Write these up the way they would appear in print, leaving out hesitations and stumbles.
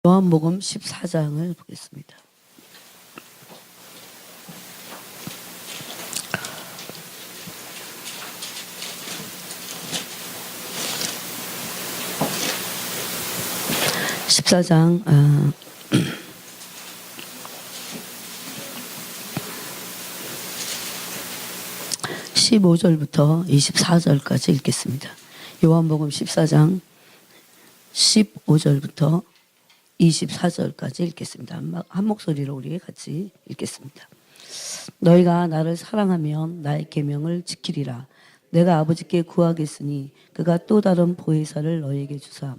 요한복음 14장을 보겠습니다. (14장) 15절부터 24절까지 읽겠습니다. 요한복음 14장 15절부터 24절까지 읽겠습니다. 한 목소리로 우리 같이 읽겠습니다. 너희가 나를 사랑하면 나의 계명을 지키리라. 내가 아버지께 구하겠으니 그가 또 다른 보혜사를 너희에게 주사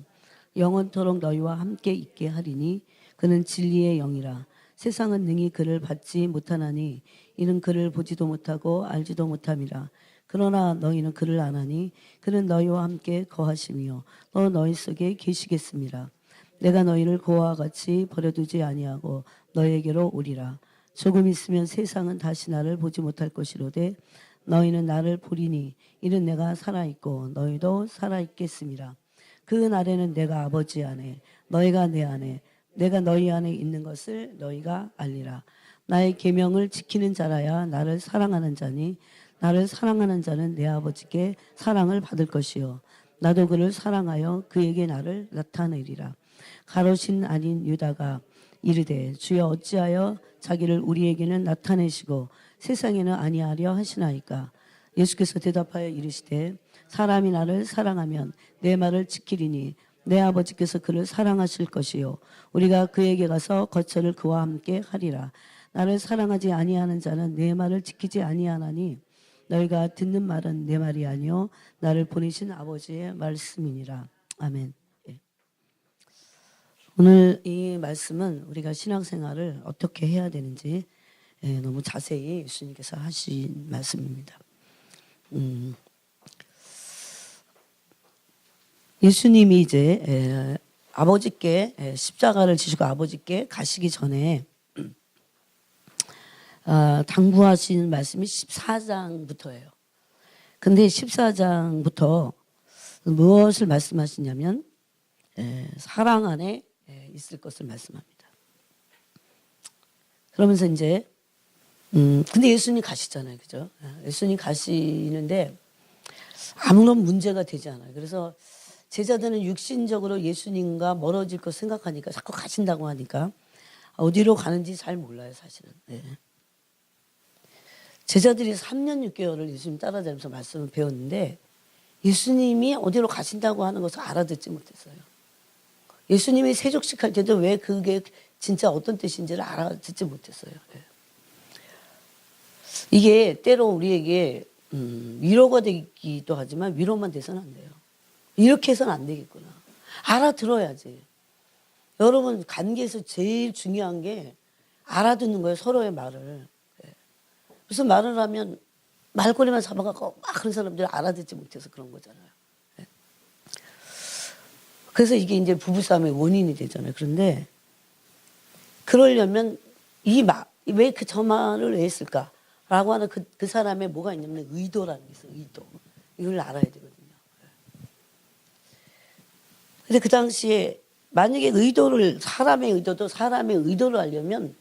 영원토록 너희와 함께 있게 하리니 그는 진리의 영이라. 세상은 능히 그를 받지 못하나니 이는 그를 보지도 못하고 알지도 못함이라. 그러나 너희는 그를 아나니 그는 너희와 함께 거하시며 또 너희 속에 계시겠습니다. 내가 너희를 고아와 같이 버려두지 아니하고 너희에게로 오리라. 조금 있으면 세상은 다시 나를 보지 못할 것이로되 너희는 나를 보리니 이는 내가 살아있고 너희도 살아있겠습니다. 그 날에는 내가 아버지 안에 너희가 내 안에 내가 너희 안에 있는 것을 너희가 알리라. 나의 계명을 지키는 자라야 나를 사랑하는 자니 나를 사랑하는 자는 내 아버지께 사랑을 받을 것이요 나도 그를 사랑하여 그에게 나를 나타내리라. 가롯인 아닌 유다가 이르되 주여 어찌하여 자기를 우리에게는 나타내시고 세상에는 아니하려 하시나이까. 예수께서 대답하여 이르시되 사람이 나를 사랑하면 내 말을 지키리니 내 아버지께서 그를 사랑하실 것이요 우리가 그에게 가서 거처를 그와 함께 하리라. 나를 사랑하지 아니하는 자는 내 말을 지키지 아니하나니 너희가 듣는 말은 내 말이 아니요 나를 보내신 아버지의 말씀이니라. 아멘. 오늘 이 말씀은 우리가 신앙생활을 어떻게 해야 되는지 너무 자세히 예수님께서 하신 말씀입니다. 예수님이 이제 아버지께 십자가를 지시고 아버지께 가시기 전에 당부하신 말씀이 14장부터예요. 근데 14장부터 무엇을 말씀하시냐면 사랑 안에 있을 것을 말씀합니다. 그러면서 이제 근데 예수님 가시잖아요, 그죠? 예수님 가시는데 아무런 문제가 되지 않아요. 그래서 제자들은 육신적으로 예수님과 멀어질 것 생각하니까 자꾸 가신다고 하니까 어디로 가는지 잘 몰라요, 사실은. 네. 제자들이 3년 6개월을 예수님 따라다니면서 말씀을 배웠는데 예수님이 어디로 가신다고 하는 것을 알아듣지 못했어요. 예수님이 세족식 할 때도 왜 그게 진짜 어떤 뜻인지를 알아듣지 못했어요. 네. 이게 때로 우리에게 위로가 되기도 하지만 위로만 돼서는 안 돼요. 이렇게 해서는 안 되겠구나. 알아들어야지. 여러분 관계에서 제일 중요한 게 알아듣는 거예요. 서로의 말을. 무슨 말을 하면 말꼬리만 잡아갖고 막 그런 사람들이 알아듣지 못해서 그런 거잖아요. 그래서 이게 이제 부부싸움의 원인이 되잖아요. 그런데 그러려면 왜 저 말을 왜 했을까라고 하는 그 사람의 뭐가 있냐면 의도라는 게 있어요. 의도. 이걸 알아야 되거든요. 근데 그 당시에 만약에 사람의 의도를 알려면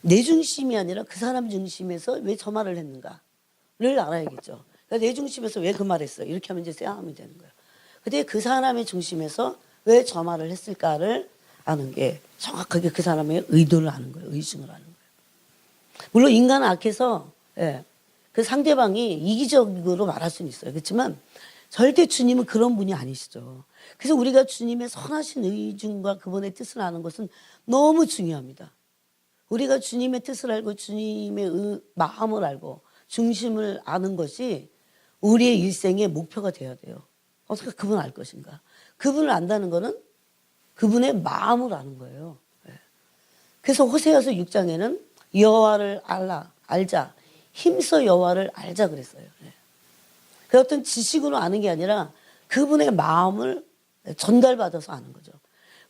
내 중심이 아니라 그 사람 중심에서 왜 저 말을 했는가를 알아야겠죠. 그러니까 내 중심에서 왜 그 말을 했어? 이렇게 하면 이제 싸움이 되는 거예요. 근데 그 사람의 중심에서 왜 저 말을 했을까를 아는 게 정확하게 그 사람의 의도를 아는 거예요. 의중을 아는 거예요. 물론 인간은 악해서 그 상대방이 이기적으로 말할 수는 있어요. 그렇지만 절대 주님은 그런 분이 아니시죠. 그래서 우리가 주님의 선하신 의중과 그분의 뜻을 아는 것은 너무 중요합니다. 우리가 주님의 뜻을 알고 주님의 마음을 알고 중심을 아는 것이 우리의 일생의 목표가 되어야 돼요. 어떻게 그분을 알 것인가? 그분을 안다는 거는 그분의 마음을 아는 거예요. 그래서 호세아서 6장에는 여호와를 알자. 힘써 여호와를 알자 그랬어요. 그 어떤 지식으로 아는 게 아니라 그분의 마음을 전달받아서 아는 거죠.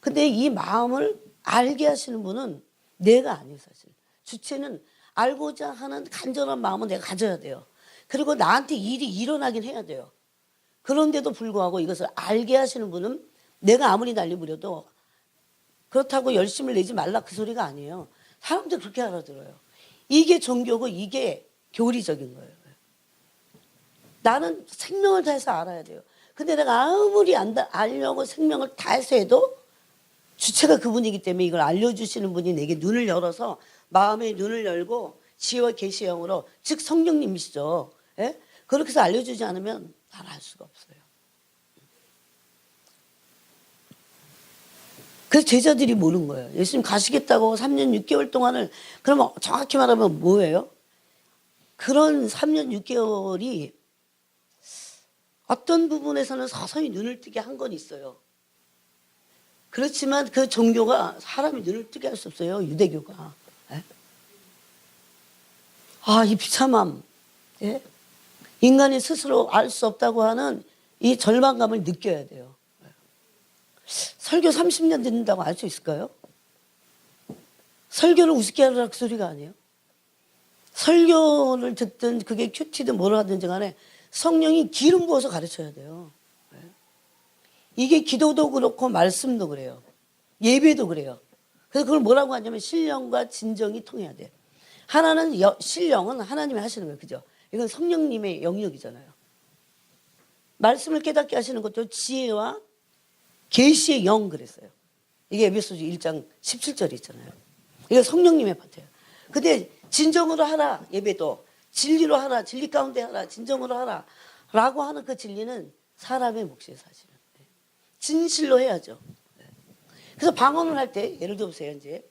근데 이 마음을 알게 하시는 분은 내가 아니에요, 사실. 주체는 알고자 하는 간절한 마음은 내가 가져야 돼요. 그리고 나한테 일이 일어나긴 해야 돼요. 그런데도 불구하고 이것을 알게 하시는 분은 내가 아무리 난리 부려도 그렇다고 열심을 내지 말라 그 소리가 아니에요. 사람들 그렇게 알아들어요. 이게 종교고 이게 교리적인 거예요. 나는 생명을 다해서 알아야 돼요. 근데 내가 아무리 알려고 생명을 다해서 해도 주체가 그분이기 때문에 이걸 알려주시는 분이 내게 눈을 열어서 마음의 눈을 열고 지혜와 계시의 영으로 즉 성령님이시죠. 예? 그렇게 해서 알려주지 않으면 난 알 수가 없어요. 그래서 제자들이 모르는 거예요. 예수님 가시겠다고 3년 6개월 동안을 그러면 정확히 말하면 뭐예요? 그런 3년 6개월이 어떤 부분에서는 서서히 눈을 뜨게 한 건 있어요. 그렇지만 그 종교가 사람이 눈을 뜨게 할 수 없어요. 유대교가. 예? 이 비참함. 예? 인간이 스스로 알 수 없다고 하는 이 절망감을 느껴야 돼요. 설교 30년 듣는다고 알 수 있을까요? 설교를 우습게 하라는 그 소리가 아니에요. 설교를 듣든 그게 큐티든 뭘 하든지 간에 성령이 기름 부어서 가르쳐야 돼요. 이게 기도도 그렇고 말씀도 그래요. 예배도 그래요. 그래서 그걸 뭐라고 하냐면 신령과 진정이 통해야 돼요. 하나는 신령은 하나님이 하시는 거예요. 그죠? 이건 성령님의 영역이잖아요. 말씀을 깨닫게 하시는 것도 지혜와 계시의 영 그랬어요. 이게 에베소서 1장 17절에 있잖아요. 이거 성령님의 파트예요. 근데 진정으로 하라 예배도 진리로 하라 진리 가운데 하라 진정으로 하라 라고 하는 그 진리는 사람의 몫이에요 사실은. 진실로 해야죠. 그래서 방언을 할 때 예를 들어보세요. 이제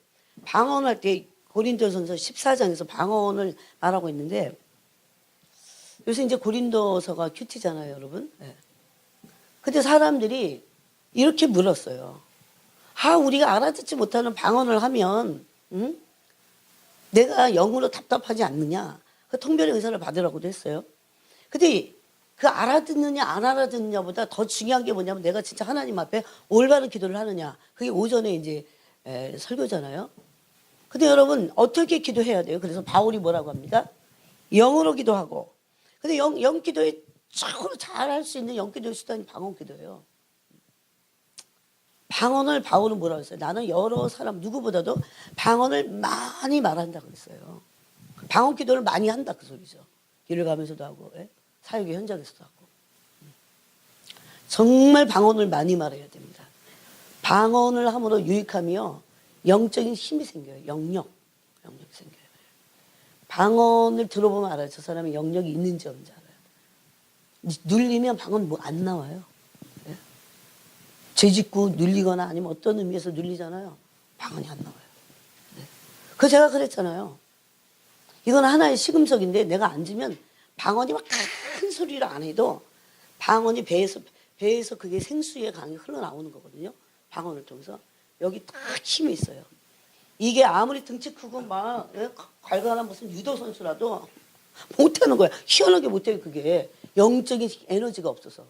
방언할 때 고린도전서 14장에서 방언을 말하고 있는데 요새 이제 고린도서가 큐티잖아요 여러분. 근데 사람들이 이렇게 물었어요. 우리가 알아듣지 못하는 방언을 하면 내가 영으로 답답하지 않느냐. 그 통변의 의사를 받으라고도 했어요. 근데 그 알아듣느냐 안 알아듣느냐보다 더 중요한 게 뭐냐면 내가 진짜 하나님 앞에 올바른 기도를 하느냐. 그게 오전에 이제 설교잖아요. 근데 여러분 어떻게 기도해야 돼요? 그래서 바울이 뭐라고 합니다. 영으로 기도하고. 근데 영 기도에 최고로 잘할 수 있는 영 기도의 수단이 방언 기도예요. 방언을 바울은 뭐라고 했어요? 나는 여러 사람 누구보다도 방언을 많이 말한다 그랬어요. 방언 기도를 많이 한다 그 소리죠. 길을 가면서도 하고 사역의 현장에서도 하고. 정말 방언을 많이 말해야 됩니다. 방언을 함으로 유익함이요. 영적인 힘이 생겨요. 영역이 생겨요. 방언을 들어보면 알아요. 저 사람이 영역이 있는지 없는지 알아요. 눌리면 방언 뭐 안 나와요. 죄짓고 눌리거나 아니면 어떤 의미에서 눌리잖아요. 방언이 안 나와요. 그거 제가 그랬잖아요. 이건 하나의 시금석인데 내가 앉으면 방언이 막 큰 소리를 안 해도 방언이 배에서 그게 생수의 강이 흘러나오는 거거든요. 방언을 통해서. 여기 딱 힘이 있어요. 이게 아무리 등치 크고 막 괄괄한 무슨 유도 선수라도 못하는 거야. 희한하게 못해요. 그게 영적인 에너지가 없어서.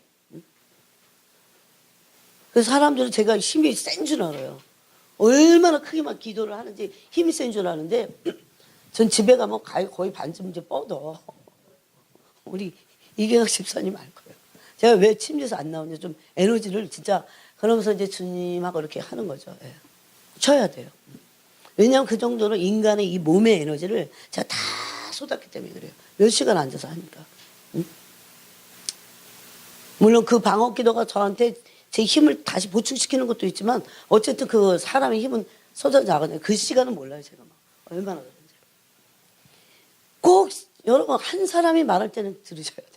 그래서 사람들은 제가 힘이 센 줄 알아요. 얼마나 크게 막 기도를 하는지 힘이 센 줄 아는데 전 집에 가면 거의 반쯤 이제 뻗어. 우리 이경학 집사님 알 거예요. 제가 왜 침대에서 안 나오냐 좀 에너지를 진짜 그러면서 이제 주님하고 이렇게 하는 거죠. 쳐야 돼요. 왜냐하면 그 정도로 인간의 이 몸의 에너지를 제가 다 쏟았기 때문에 그래요. 몇 시간 앉아서 하니까. 물론 그 방언 기도가 저한테 제 힘을 다시 보충시키는 것도 있지만 어쨌든 그 사람의 힘은 쏟아져 나가잖아요. 그 시간은 몰라요. 제가 막 얼마나 그런지. 꼭 여러분 한 사람이 말할 때는 들으셔야 돼요.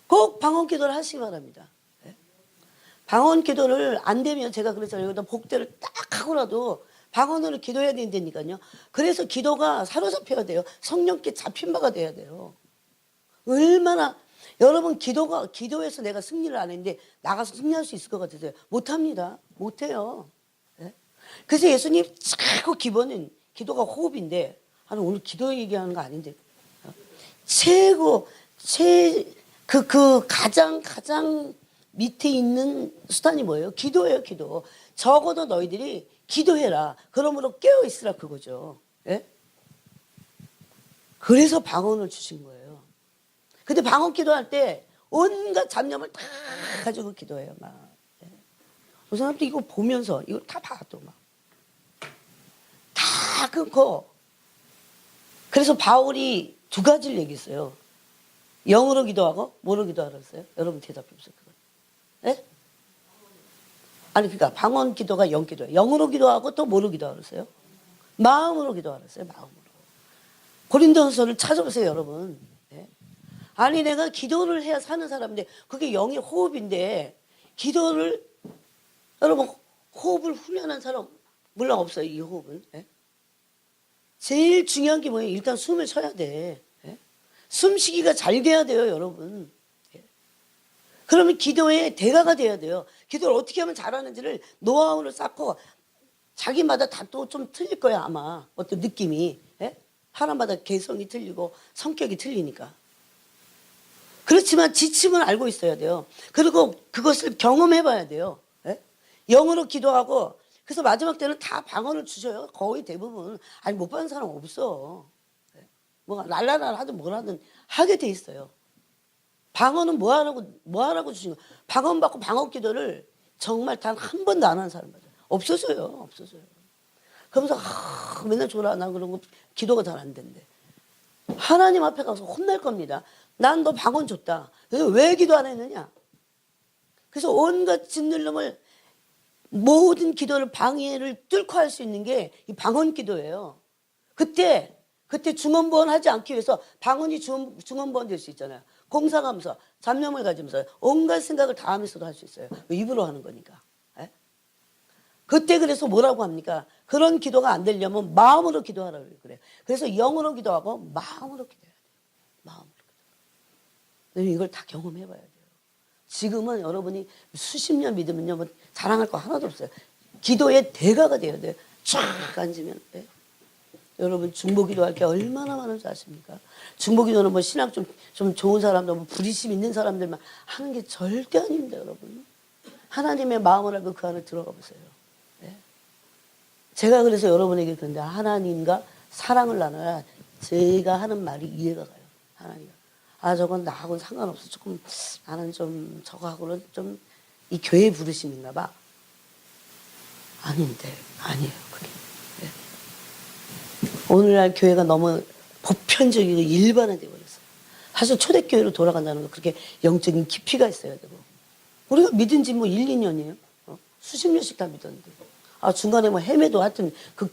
꼭 방언 기도를 하시기 바랍니다. 방언 기도를 안 되면 제가 그랬잖아요. 여기다 복대를 딱 하고라도 방언으로 기도해야 된다니까요. 그래서 기도가 사로잡혀야 돼요. 성령께 잡힌 바가 돼야 돼요. 얼마나 여러분 기도해서 내가 승리를 안 했는데 나가서 승리할 수 있을 것 같으세요? 못합니다. 못해요. 그래서 예수님 최고 기본은 기도가 호흡인데 오늘 기도 얘기하는 거 아닌데 그 가장 밑에 있는 수단이 뭐예요? 기도예요, 기도. 적어도 너희들이 기도해라. 그러므로 깨어있으라 그거죠. 그래서 방언을 주신 거예요. 근데 방언 기도할 때 온갖 잡념을 다 가지고 기도해요. 막. 그 사람도 이거 보면서 이거 다 봐 또 막. 끊고, 그래서 바울이 두 가지를 얘기했어요. 영으로 기도하고 뭐로 기도하라고 했어요? 여러분 대답해 보세요. 예? 아니 그러니까 방언 기도가 영 기도예요. 영으로 기도하고 또 뭐로 기도하라고 했어요? 마음으로 기도하라고 했어요. 마음으로. 고린도전서를 찾아보세요, 여러분. 예? 아니 내가 기도를 해야 사는 사람인데 그게 영의 호흡인데 기도를 여러분 호흡을 훈련한 사람 물론 없어요. 이 호흡은. 예? 제일 중요한 게 뭐예요? 일단 숨을 쉬어야 돼. 예? 숨쉬기가 잘 돼야 돼요, 여러분. 예? 그러면 기도의 대가가 돼야 돼요. 기도를 어떻게 하면 잘하는지를 노하우를 쌓고 자기마다 다 또 좀 틀릴 거야 아마 어떤 느낌이. 예? 사람마다 개성이 틀리고 성격이 틀리니까. 그렇지만 지침을 알고 있어야 돼요. 그리고 그것을 경험해 봐야 돼요. 예? 영으로 기도하고 그래서 마지막 때는 다 방언을 주셔요. 거의 대부분. 아니 못 받는 사람 없어. 예? 뭐 랄랄랄 하든 뭘 하든 하게 돼 있어요. 방언은 뭐 하라고 주신 거. 방언 받고 방언 기도를 정말 단 한 번도 안 하는 사람 맞아요. 없어져요. 없어져요. 그러면서 맨날 졸아 나 그런 거 기도가 잘 안 된대. 하나님 앞에 가서 혼날 겁니다. 난 너 방언 줬다. 그래서 왜 기도 안 했느냐? 그래서 온갖 짓눌림을 모든 기도를 방해를 뚫고 할 수 있는 게 이 방언 기도예요. 그때 중언부언 하지 않기 위해서 방언이 중언부언 될 수 있잖아요. 공상하면서 잡념을 가지면서 온갖 생각을 다 하면서도 할 수 있어요. 입으로 하는 거니까. 예? 그때 그래서 뭐라고 합니까? 그런 기도가 안 되려면 마음으로 기도하라고 그래요. 그래서 영으로 기도하고 마음으로 기도해야 돼요. 마음으로 기도. 이걸 다 경험해 봐야 돼요. 지금은 여러분이 수십 년 믿으면요, 뭐 자랑할 거 하나도 없어요. 기도의 대가가 돼야 돼요. 쫙 앉으면. 네? 여러분 중보기도 할 게 얼마나 많은지 아십니까? 중보기도는 뭐 신학 좀 좋은 사람들, 뭐 불의심 있는 사람들만 하는 게 절대 아닙니다, 여러분. 하나님의 마음을 알고 그 안에 들어가 보세요. 네? 제가 그래서 여러분에게 그런데 하나님과 사랑을 나눠야 제가 하는 말이 이해가 가요. 하나님. 아 저건 나하고는 상관없어. 조금 나는 좀 저거하고는 좀 이 교회 부르심 있나 봐. 아닌데 아니에요 그게. 네. 오늘날 교회가 너무 보편적이고 일반화되어 버렸어요. 사실 초대교회로 돌아간다는 거 그렇게 영적인 깊이가 있어야 되고 우리가 믿은 지 뭐 1, 2년이에요. 수십 년씩 다 믿었는데 아 중간에 뭐 헤매도 하여튼 그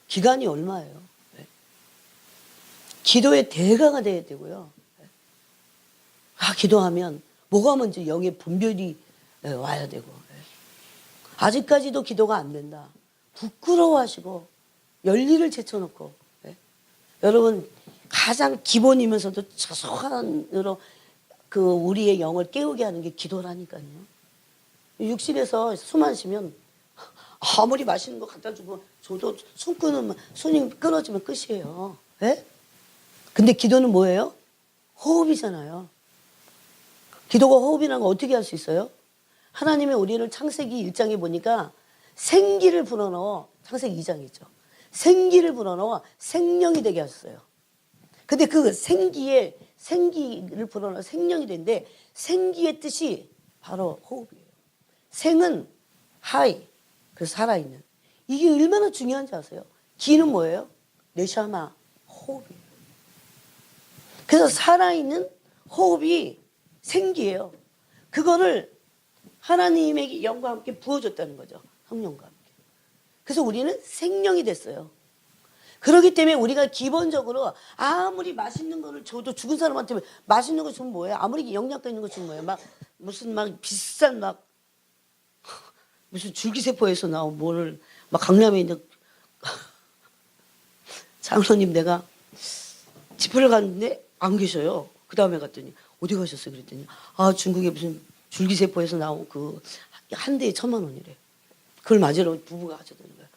기간이 얼마예요. 네. 기도의 대가가 돼야 되고요. 아 기도하면 뭐가 먼저 영의 분별이 와야 되고 아직까지도 기도가 안 된다. 부끄러워하시고 열리를 제쳐놓고 여러분 가장 기본이면서도 소소한으로 그 우리의 영을 깨우게 하는 게 기도라니까요. 육신에서 숨 안 쉬면 아무리 맛있는 거 갖다 주고 저도 손이 끊어지면 끝이에요. 근데 기도는 뭐예요? 호흡이잖아요. 기도가 호흡이라는 거 어떻게 할 수 있어요? 하나님의 우리를 창세기 1장에 보니까 생기를 불어넣어 창세기 2장이죠. 생기를 불어넣어 생명이 되게 하셨어요. 근데 그 생기를 불어넣어 생명이 되는데 생기의 뜻이 바로 호흡이에요. 생은 하이, 그래서 살아있는. 이게 얼마나 중요한지 아세요? 기는 뭐예요? 네샤마, 호흡이에요. 그래서 살아있는 호흡이 생기예요. 그거를 하나님의 영과 함께 부어줬다는 거죠. 성령과 함께. 그래서 우리는 생명이 됐어요. 그렇기 때문에 우리가 기본적으로 아무리 맛있는 거를 줘도 죽은 사람한테 맛있는 거 주면 뭐예요? 아무리 영양가 있는 거 주면 뭐예요? 막 무슨 막 비싼 막 무슨 줄기세포에서 나온 뭐를 막 강남에 있는 장로님 내가 집회를 갔는데 안 계셔요. 그 다음에 갔더니 어디 가셨어요? 그랬더니 아 중국에 무슨 줄기세포에서 나온 그 한 대에 1,000,000원이래. 그걸 맞으러 부부가 가져다는 거야.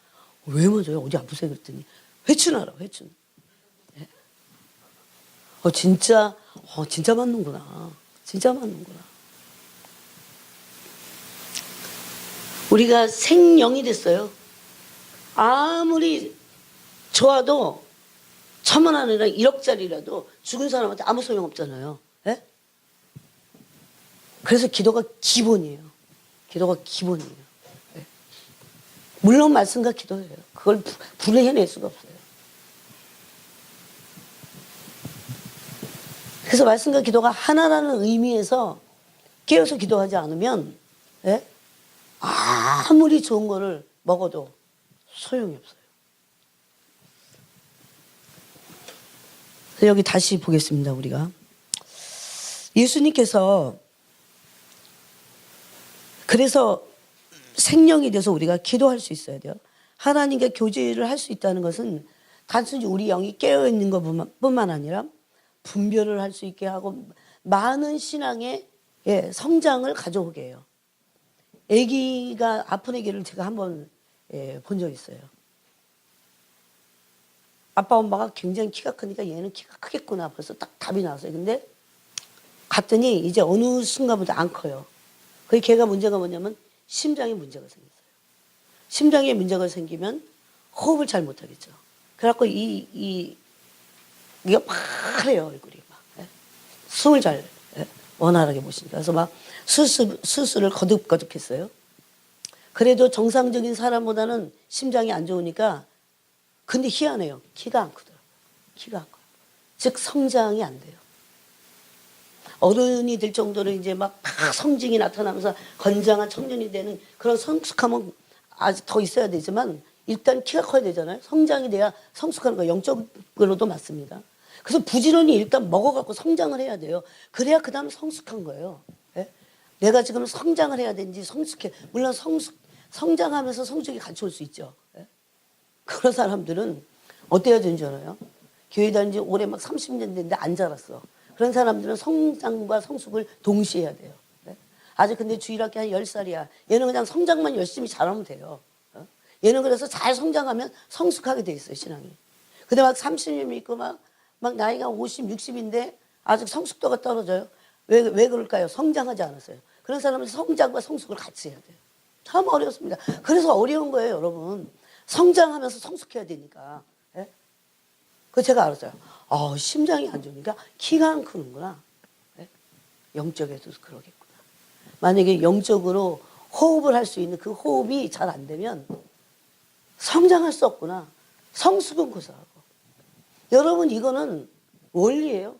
왜 맞아요? 어디 아프세요? 그랬더니 회춘하라고 회춘. 네? 진짜 맞는구나. 진짜 맞는구나. 우리가 생명이 됐어요. 아무리 좋아도 1,000,000원이랑 1억짜리라도 죽은 사람한테 아무 소용 없잖아요. 네? 그래서 기도가 기본이에요. 기도가 기본이에요. 네. 물론 말씀과 기도예요. 그걸 불해낼 수가 없어요. 그래서 말씀과 기도가 하나라는 의미에서 깨어서 기도하지 않으면 예? 아무리 좋은 거를 먹어도 소용이 없어요. 여기 다시 보겠습니다. 우리가 예수님께서 그래서 생명이 돼서 우리가 기도할 수 있어야 돼요. 하나님과 교제를 할 수 있다는 것은 단순히 우리 영이 깨어있는 것뿐만 아니라 분별을 할 수 있게 하고 많은 신앙의 성장을 가져오게 해요. 아픈 아기를 제가 한번 본 적 있어요. 아빠 엄마가 굉장히 키가 크니까 얘는 키가 크겠구나 벌써 딱 답이 나왔어요. 근데 갔더니 이제 어느 순간부터 안 커요. 그 걔가 문제가 뭐냐면 심장에 문제가 생겼어요. 심장에 문제가 생기면 호흡을 잘 못하겠죠. 그래갖고 이게 파래요 얼굴이 막 숨을 잘 원활하게 못 쉬니까. 그래서 막 수술을 거듭거듭했어요. 그래도 정상적인 사람보다는 심장이 안 좋으니까. 근데 희한해요. 키가 안 크더라고요. 키가 안 커요. 즉 성장이 안 돼요. 어른이 될 정도로 이제 막 성징이 나타나면서 건장한 청년이 되는 그런 성숙함은 아직 더 있어야 되지만 일단 키가 커야 되잖아요. 성장이 돼야 성숙하는 거 영적으로도 맞습니다. 그래서 부지런히 일단 먹어갖고 성장을 해야 돼요. 그래야 그 다음에 성숙한 거예요. 예? 내가 지금 성장을 해야 되는지 성숙해. 물론 성장하면서 성숙이 같이 올 수 있죠. 예? 그런 사람들은 어때야 되는 줄 알아요? 교회 다닌 지 올해 막 30년 됐는데 안 자랐어. 그런 사람들은 성장과 성숙을 동시에 해야 돼요. 네? 아직 근데 주일학교 한 10살이야. 얘는 그냥 성장만 열심히 잘하면 돼요. 얘는 그래서 잘 성장하면 성숙하게 돼 있어요, 신앙이. 근데 막 30년 믿고 막 나이가 50, 60인데 아직 성숙도가 떨어져요. 왜 그럴까요? 성장하지 않았어요. 그런 사람은 성장과 성숙을 같이 해야 돼요. 참 어렵습니다. 그래서 어려운 거예요, 여러분. 성장하면서 성숙해야 되니까. 예? 그 제가 알았어요. 심장이 안 좋으니까 키가 안 크는구나. 예? 영적에도 그러겠구나. 만약에 영적으로 호흡을 할 수 있는 그 호흡이 잘 안 되면 성장할 수 없구나. 성숙은 고사하고. 여러분 이거는 원리예요.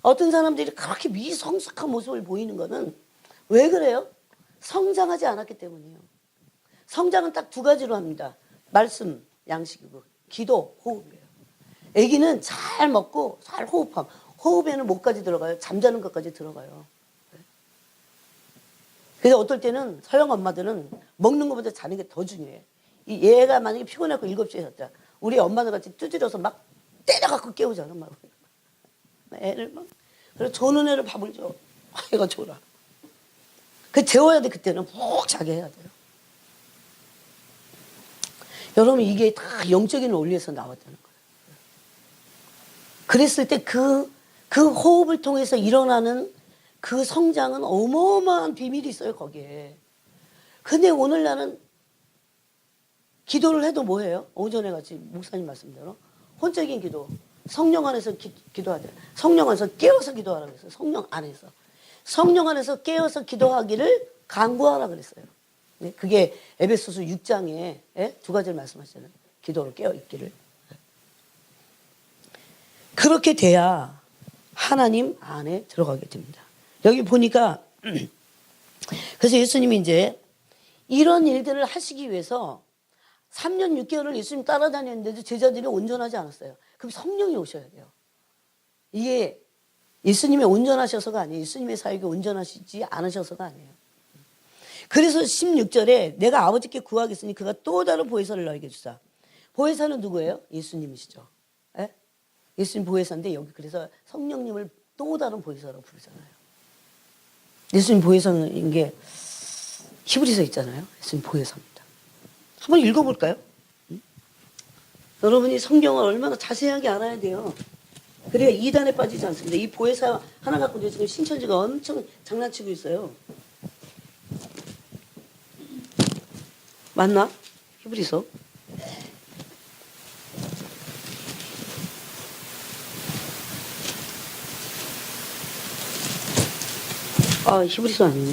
어떤 사람들이 그렇게 미성숙한 모습을 보이는 거는 왜 그래요? 성장하지 않았기 때문이에요. 성장은 딱 두 가지로 합니다. 말씀, 양식이고 기도, 호흡이에요. 아기는 잘 먹고 잘 호흡함. 호흡에는 뭐까지 들어가요? 잠자는 것까지 들어가요. 그래서 어떨 때는 서양 엄마들은 먹는 것보다 자는 게 더 중요해. 얘가 만약에 피곤해서 7시에 잤다. 우리 엄마들 같이 두드려서 막 때려갖고 깨우잖아. 막. 애를 막. 그래서 조는 애를 밥을 줘. 애가 졸아. 그 재워야 돼. 그때는 푹 자게 해야 돼요. 여러분 이게 다 영적인 원리에서 나왔다는 거예요. 그랬을 때 그 호흡을 통해서 일어나는 그 성장은 어마어마한 비밀이 있어요, 거기에. 근데 오늘 나는 기도를 해도 뭐해요? 오전에 같이 목사님 말씀대로 혼적인 기도, 성령 안에서 기도하자. 성령 안에서 깨어서 기도하라고 했어요. 성령 안에서. 성령 안에서 깨어서 기도하기를 간구하라 그랬어요. 네? 그게 에베소서 6장에 두 가지를 말씀하시잖아요. 기도로 깨어 있기를. 그렇게 돼야 하나님 안에 들어가게 됩니다. 여기 보니까 그래서 예수님이 이제 이런 일들을 하시기 위해서 3년 6개월을 예수님 따라다녔는데도 제자들이 온전하지 않았어요. 그럼 성령이 오셔야 돼요. 이게 예수님이 온전하셔서가 아니에요. 예수님의 사역이 온전하시지 않으셔서가 아니에요. 그래서 16절에 내가 아버지께 구하겠으니 그가 또 다른 보혜사를 너에게 주사. 보혜사는 누구예요? 예수님이시죠. 예? 예수님 보혜사인데 여기 그래서 성령님을 또 다른 보혜사라고 부르잖아요. 예수님 보혜사인 게 히브리서 있잖아요. 예수님 보혜사입니다. 한번 읽어볼까요? 여러분이 성경을 얼마나 자세하게 알아야 돼요. 그래야 이단에 빠지지 않습니다. 이 보혜사 하나 갖고 지금 신천지가 엄청 장난치고 있어요. 맞나? 히브리서. 히브리서 아니네.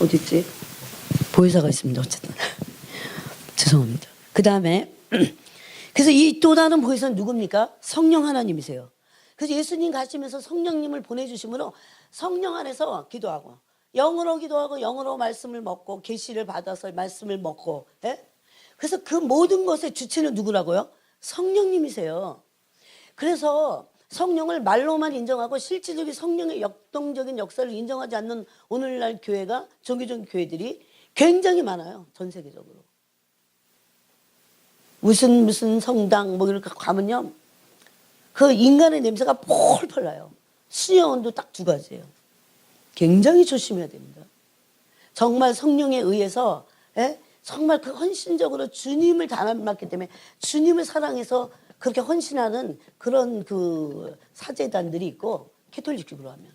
어디 있지? 보혜사가 있습니다. 어쨌든. 죄송합니다. 그 다음에 그래서 이 또 다른 보혜사는 누굽니까? 성령 하나님이세요. 그래서 예수님 가시면서 성령님을 보내주심으로 성령 안에서 기도하고 영으로 기도하고 영으로 말씀을 먹고 계시를 받아서 말씀을 먹고 예? 그래서 그 모든 것의 주체는 누구라고요? 성령님이세요. 그래서 성령을 말로만 인정하고 실질적인 성령의 역동적인 역사를 인정하지 않는 오늘날 교회가 종교적인 교회들이 굉장히 많아요. 전 세계적으로. 무슨 성당 뭐 이렇게 가면요. 그 인간의 냄새가 폴폴 나요. 수녀원도 딱 두 가지예요. 굉장히 조심해야 됩니다. 정말 성령에 의해서 정말 그 헌신적으로 주님을 닮았기 때문에 주님을 사랑해서 그렇게 헌신하는 그런 그 사제단들이 있고 캐톨릭식으로 하면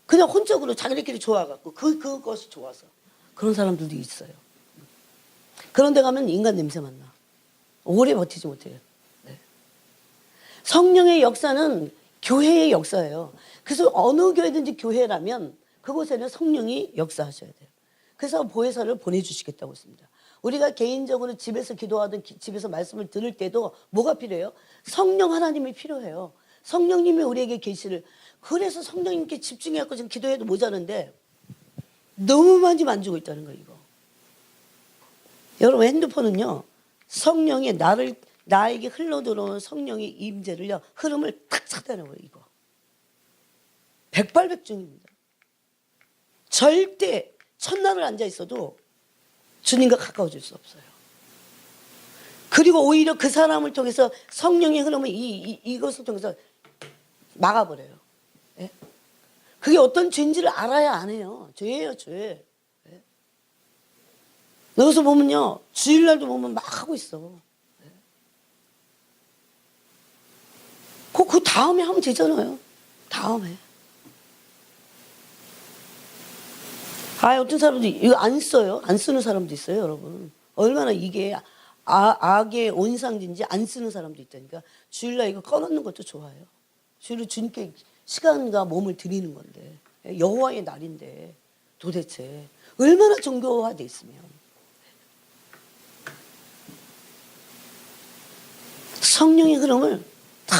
그냥 혼적으로 자기들끼리 좋아갖고 그것이 좋아서 그런 사람들도 있어요. 그런 데 가면 인간 냄새만 나. 오래 버티지 못해요. 네. 성령의 역사는 교회의 역사예요. 그래서 어느 교회든지 교회라면 그곳에는 성령이 역사하셔야 돼요. 그래서 보혜사를 보내주시겠다고 했습니다. 우리가 개인적으로 집에서 기도하든 집에서 말씀을 들을 때도 뭐가 필요해요? 성령 하나님이 필요해요. 성령님이 우리에게 계시를 그래서 성령님께 집중해갖고 지금 기도해도 모자란데 너무 많이 만지고 있다는 거예요. 이거. 여러분 핸드폰은요. 성령의 나에게 흘러들어오는 성령의 임재를요. 흐름을 탁 차단해요. 이거. 백발백중입니다. 절대 첫날을 앉아 있어도 주님과 가까워질 수 없어요. 그리고 오히려 그 사람을 통해서 성령의 흐름을 이것을 통해서 막아버려요. 예? 그게 어떤 죄인지를 알아야 안 해요. 죄예요, 죄. 예? 여기서 보면요. 주일날도 보면 막 하고 있어. 예? 그 다음에 하면 되잖아요. 다음에. 어떤 사람들이 이거 안 써요. 안 쓰는 사람도 있어요, 여러분. 얼마나 이게 악의 온상인지 안 쓰는 사람도 있다니까. 주일날 이거 꺼놓는 것도 좋아요. 주일날 주님께 시간과 몸을 드리는 건데. 여호와의 날인데 도대체 얼마나 정교화돼 있으면. 성령의 흐름을 탁.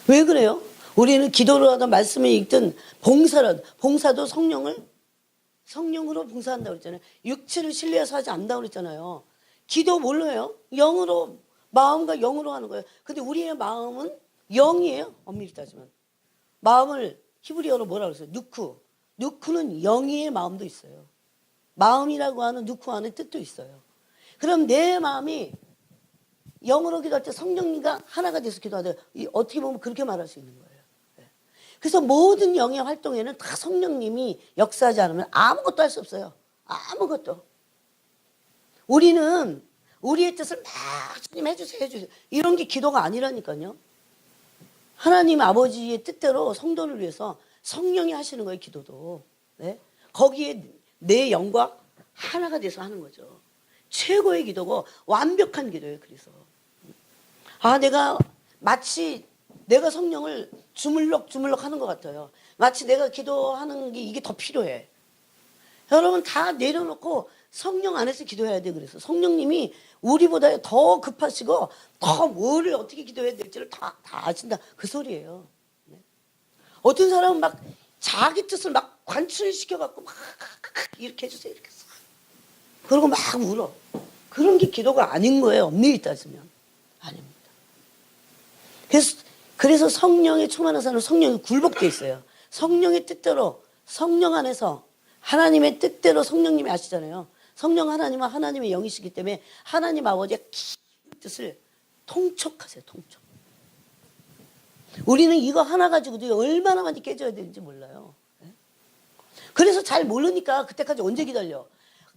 왜 그래요? 우리는 기도를 하든 말씀을 읽든 봉사도 성령으로 봉사한다고 그랬잖아요. 육체를 신뢰해서 하지 않는다고 그랬잖아요. 기도 뭘로 해요? 영으로, 마음과 영으로 하는 거예요. 근데 우리의 마음은 영이에요. 엄밀히 따지면. 마음을 히브리어로 뭐라고 그랬어요? 누크는 영의 마음도 있어요. 마음이라고 하는 누크 안에 뜻도 있어요. 그럼 내 마음이 영으로 기도할 때 성령님과 하나가 돼서 기도하되 어떻게 보면 그렇게 말할 수 있는 거예요. 그래서 모든 영의 활동에는 다 성령님이 역사하지 않으면 아무것도 할 수 없어요. 아무것도. 우리는 우리의 뜻을 막 주님 해주세요. 이런 게 기도가 아니라니까요. 하나님 아버지의 뜻대로 성도를 위해서 성령이 하시는 거예요. 기도도. 네? 거기에 내 영과 하나가 돼서 하는 거죠. 최고의 기도고 완벽한 기도예요. 그래서 내가 마치 내가 성령을 주물럭 하는 것 같아요. 마치 내가 기도하는 게 이게 더 필요해. 여러분 다 내려놓고 성령 안에서 기도해야 돼. 그래서 성령님이 우리보다 더 급하시고 더 뭐를 어떻게 기도해야 될지를 다 아신다. 그 소리예요. 네. 어떤 사람은 막 자기 뜻을 막 관철시켜갖고 막 이렇게 해주세요. 이렇게 싹. 그러고 막 울어. 그런 게 기도가 아닌 거예요. 엄밀히 따지면. 아닙니다. 그래서 성령의 충만한 사람은 성령이 굴복되어 있어요. 성령의 뜻대로 성령 안에서 하나님의 뜻대로 성령님이 아시잖아요. 성령 하나님은 하나님의 영이시기 때문에 하나님 아버지의 깊은 뜻을 통촉하세요. 통촉. 우리는 이거 하나 가지고도 얼마나 많이 깨져야 되는지 몰라요. 그래서 잘 모르니까 그때까지 언제 기다려.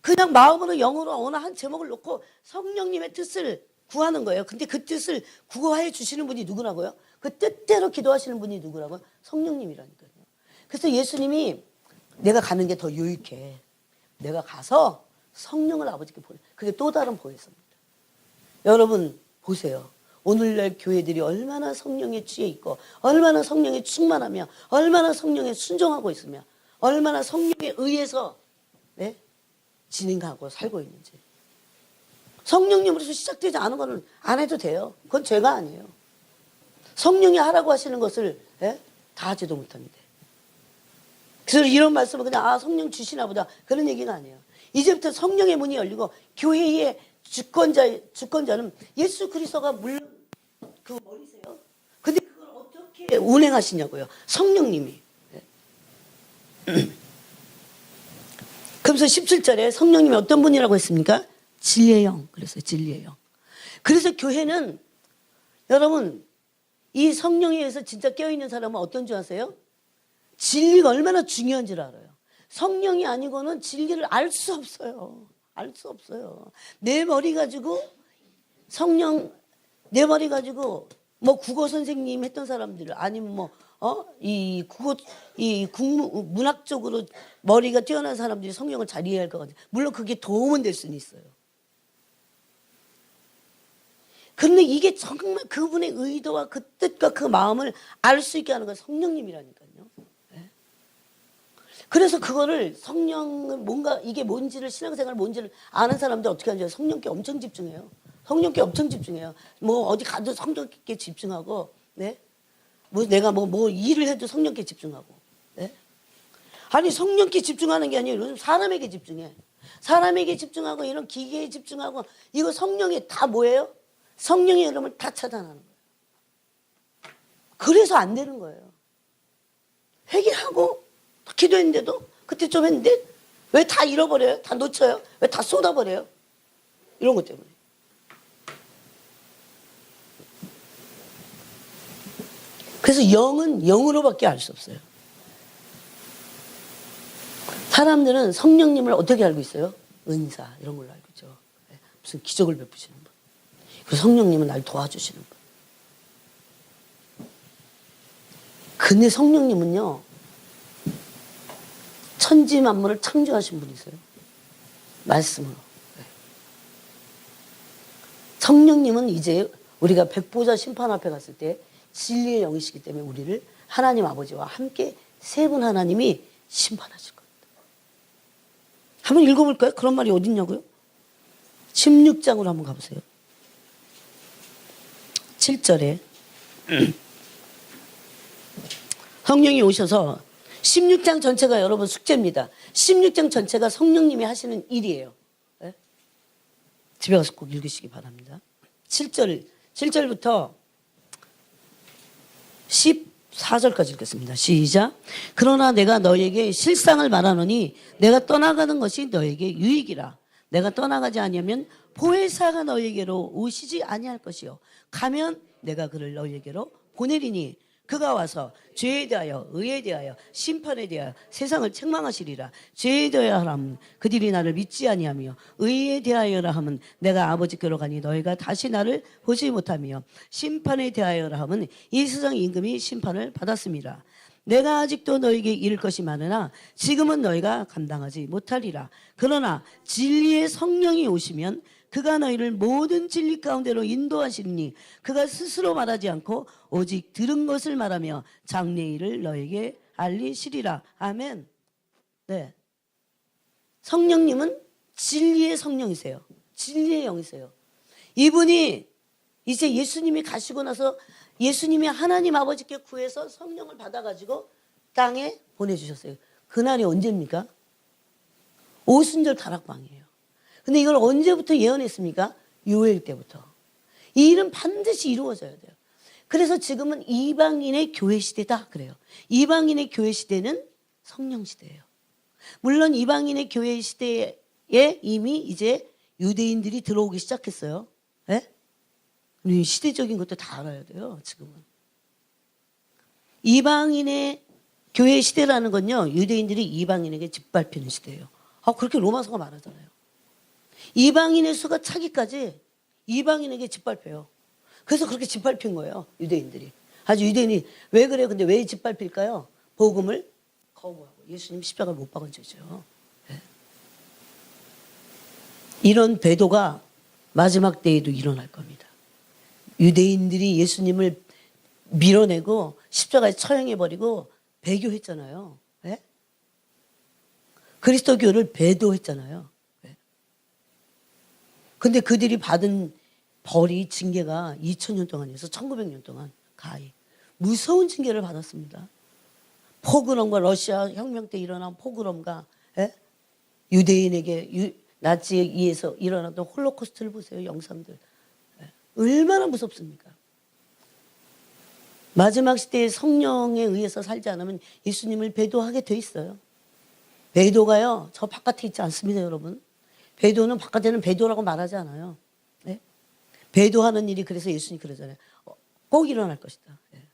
그냥 마음으로 영으로 어느 한 제목을 놓고 성령님의 뜻을 구하는 거예요. 근데 그 뜻을 구하해 주시는 분이 누구라고요? 그 뜻대로 기도하시는 분이 누구라고요? 성령님이라니까요. 그래서 예수님이 내가 가는 게 더 유익해. 내가 가서 성령을 아버지께 보내. 그게 또 다른 보혜사입니다. 여러분 보세요. 오늘날 교회들이 얼마나 성령에 취해 있고 얼마나 성령에 충만하며 얼마나 성령에 순종하고 있으며 얼마나 성령에 의해서 진행하고 살고 있는지. 성령님으로서 시작되지 않은 거는 안 해도 돼요. 그건 죄가 아니에요. 성령이 하라고 하시는 것을 다 하지도 못합니다. 그래서 이런 말씀은 그냥 성령 주시나 보다 그런 얘기가 아니에요. 이제부터 성령의 문이 열리고 교회의 주권자는 예수 그리스도가 물론 그 머리세요. 근데 그걸 어떻게 운행하시냐고요. 성령님이. 그래서 17절에 성령님이 어떤 분이라고 했습니까? 진리의 영. 그래서 진리의 영. 그래서 교회는 여러분 이 성령에 의해서 진짜 깨어있는 사람은 어떤 줄 아세요? 진리가 얼마나 중요한 줄 알아요. 성령이 아니고는 진리를 알 수 없어요. 알 수 없어요. 내 머리 가지고 내 머리 가지고 뭐 국어 선생님 했던 사람들 아니면 이 문학적으로 머리가 뛰어난 사람들이 성령을 잘 이해할 것 같아요. 물론 그게 도움은 될 수는 있어요. 근데 이게 정말 그분의 의도와 그 뜻과 그 마음을 알 수 있게 하는 건 성령님이라니까요. 그래서 그거를 성령을 뭔가 이게 뭔지를 신앙생활 뭔지를 아는 사람들 어떻게 하는지 성령께 엄청 집중해요. 성령께 엄청 집중해요. 뭐 어디 가도 성령께 집중하고, 뭐 내가 뭐 일을 해도 성령께 집중하고, 아니 성령께 집중하는 게 아니에요. 요즘 사람에게 집중해. 사람에게 집중하고 이런 기계에 집중하고 이거 성령이 다 뭐예요? 성령의 이름을 다 차단하는 거예요. 그래서 안 되는 거예요. 회개하고 기도했는데도 그때 좀 했는데 왜 다 잃어버려요? 다 놓쳐요? 왜 다 쏟아버려요? 이런 것 때문에. 그래서 영은 영으로밖에 알 수 없어요. 사람들은 성령님을 어떻게 알고 있어요? 은사 이런 걸로 알고 있죠. 무슨 기적을 베푸시는 분. 그리고 성령님은 날 도와주시는 분. 근데 성령님은요. 천지 만물을 창조하신 분이세요. 말씀으로. 성령님은 이제 우리가 백보자 심판 앞에 갔을 때 진리의 영이시기 때문에 우리를 하나님 아버지와 함께 세 분 하나님이 심판하실 겁니다. 한번 읽어볼까요? 그런 말이 어딨냐고요? 16장으로 한번 가보세요. 7절에 성령이 오셔서 16장 전체가 여러분 숙제입니다. 16장 전체가 성령님이 하시는 일이에요. 네? 집에 가서 꼭 읽으시기 바랍니다. 7절부터 14절까지 읽겠습니다. 시작. 그러나 내가 너에게 실상을 말하노니 내가 떠나가는 것이 너에게 유익이라. 내가 떠나가지 아니하면 보혜사가 너에게로 오시지 아니할 것이요. 가면 내가 그를 너에게로 보내리니 그가 와서 죄에 대하여 의에 대하여 심판에 대하여 세상을 책망하시리라. 죄에 대하여 하면 그들이 나를 믿지 아니하며 의에 대하여라 하면 내가 아버지께로 가니 너희가 다시 나를 보지 못하며 심판에 대하여라 하면 이 세상 임금이 심판을 받았습니다. 내가 아직도 너에게 이를 것이 많으나 지금은 너희가 감당하지 못하리라. 그러나 진리의 성령이 오시면 그가 너희를 모든 진리 가운데로 인도하시니 그가 스스로 말하지 않고 오직 들은 것을 말하며 장래일을 너에게 알리시리라. 아멘. 네. 성령님은 진리의 성령이세요. 진리의 영이세요. 이분이 이제 예수님이 가시고 나서 예수님이 하나님 아버지께 구해서 성령을 받아가지고 땅에 보내주셨어요. 그날이 언제입니까? 오순절 다락방이에요. 근데 이걸 언제부터 예언했습니까? 요엘 때부터. 이 일은 반드시 이루어져야 돼요. 그래서 지금은 이방인의 교회 시대다 그래요. 이방인의 교회 시대는 성령 시대예요. 물론 이방인의 교회 시대에 이미 이제 유대인들이 들어오기 시작했어요. 네? 시대적인 것도 다 알아야 돼요. 지금은. 이방인의 교회 시대라는 건요. 유대인들이 이방인에게 짓밟히는 시대예요. 그렇게 로마서가 말하잖아요. 이방인의 수가 차기까지 이방인에게 짓밟혀요. 그래서 그렇게 짓밟힌 거예요. 유대인들이. 아주 유대인이 왜 그래요? 근데 왜 짓밟힐까요? 복음을 거부하고 예수님 십자가를 못 박은 죄죠. 네. 이런 배도가 마지막 때에도 일어날 겁니다. 유대인들이 예수님을 밀어내고 십자가에 처형해버리고 배교했잖아요. 네? 그리스도교를 배도했잖아요. 근데 그들이 받은 벌이 징계가 2000년 동안이어서 1900년 동안 가히 무서운 징계를 받았습니다. 포그롬과 러시아 혁명 때 일어난 포그롬과 유대인에게 나치에 의해서 일어났던 홀로코스트를 보세요. 영상들. 얼마나 무섭습니까? 마지막 시대에 성령에 의해서 살지 않으면 예수님을 배도하게 돼 있어요. 배도가요, 저 바깥에 있지 않습니다, 여러분. 배도는 바깥에는 배도라고 말하지 않아요. 네? 배도하는 일이 그래서 예수님이 그러잖아요. 꼭 일어날 것이다. 네.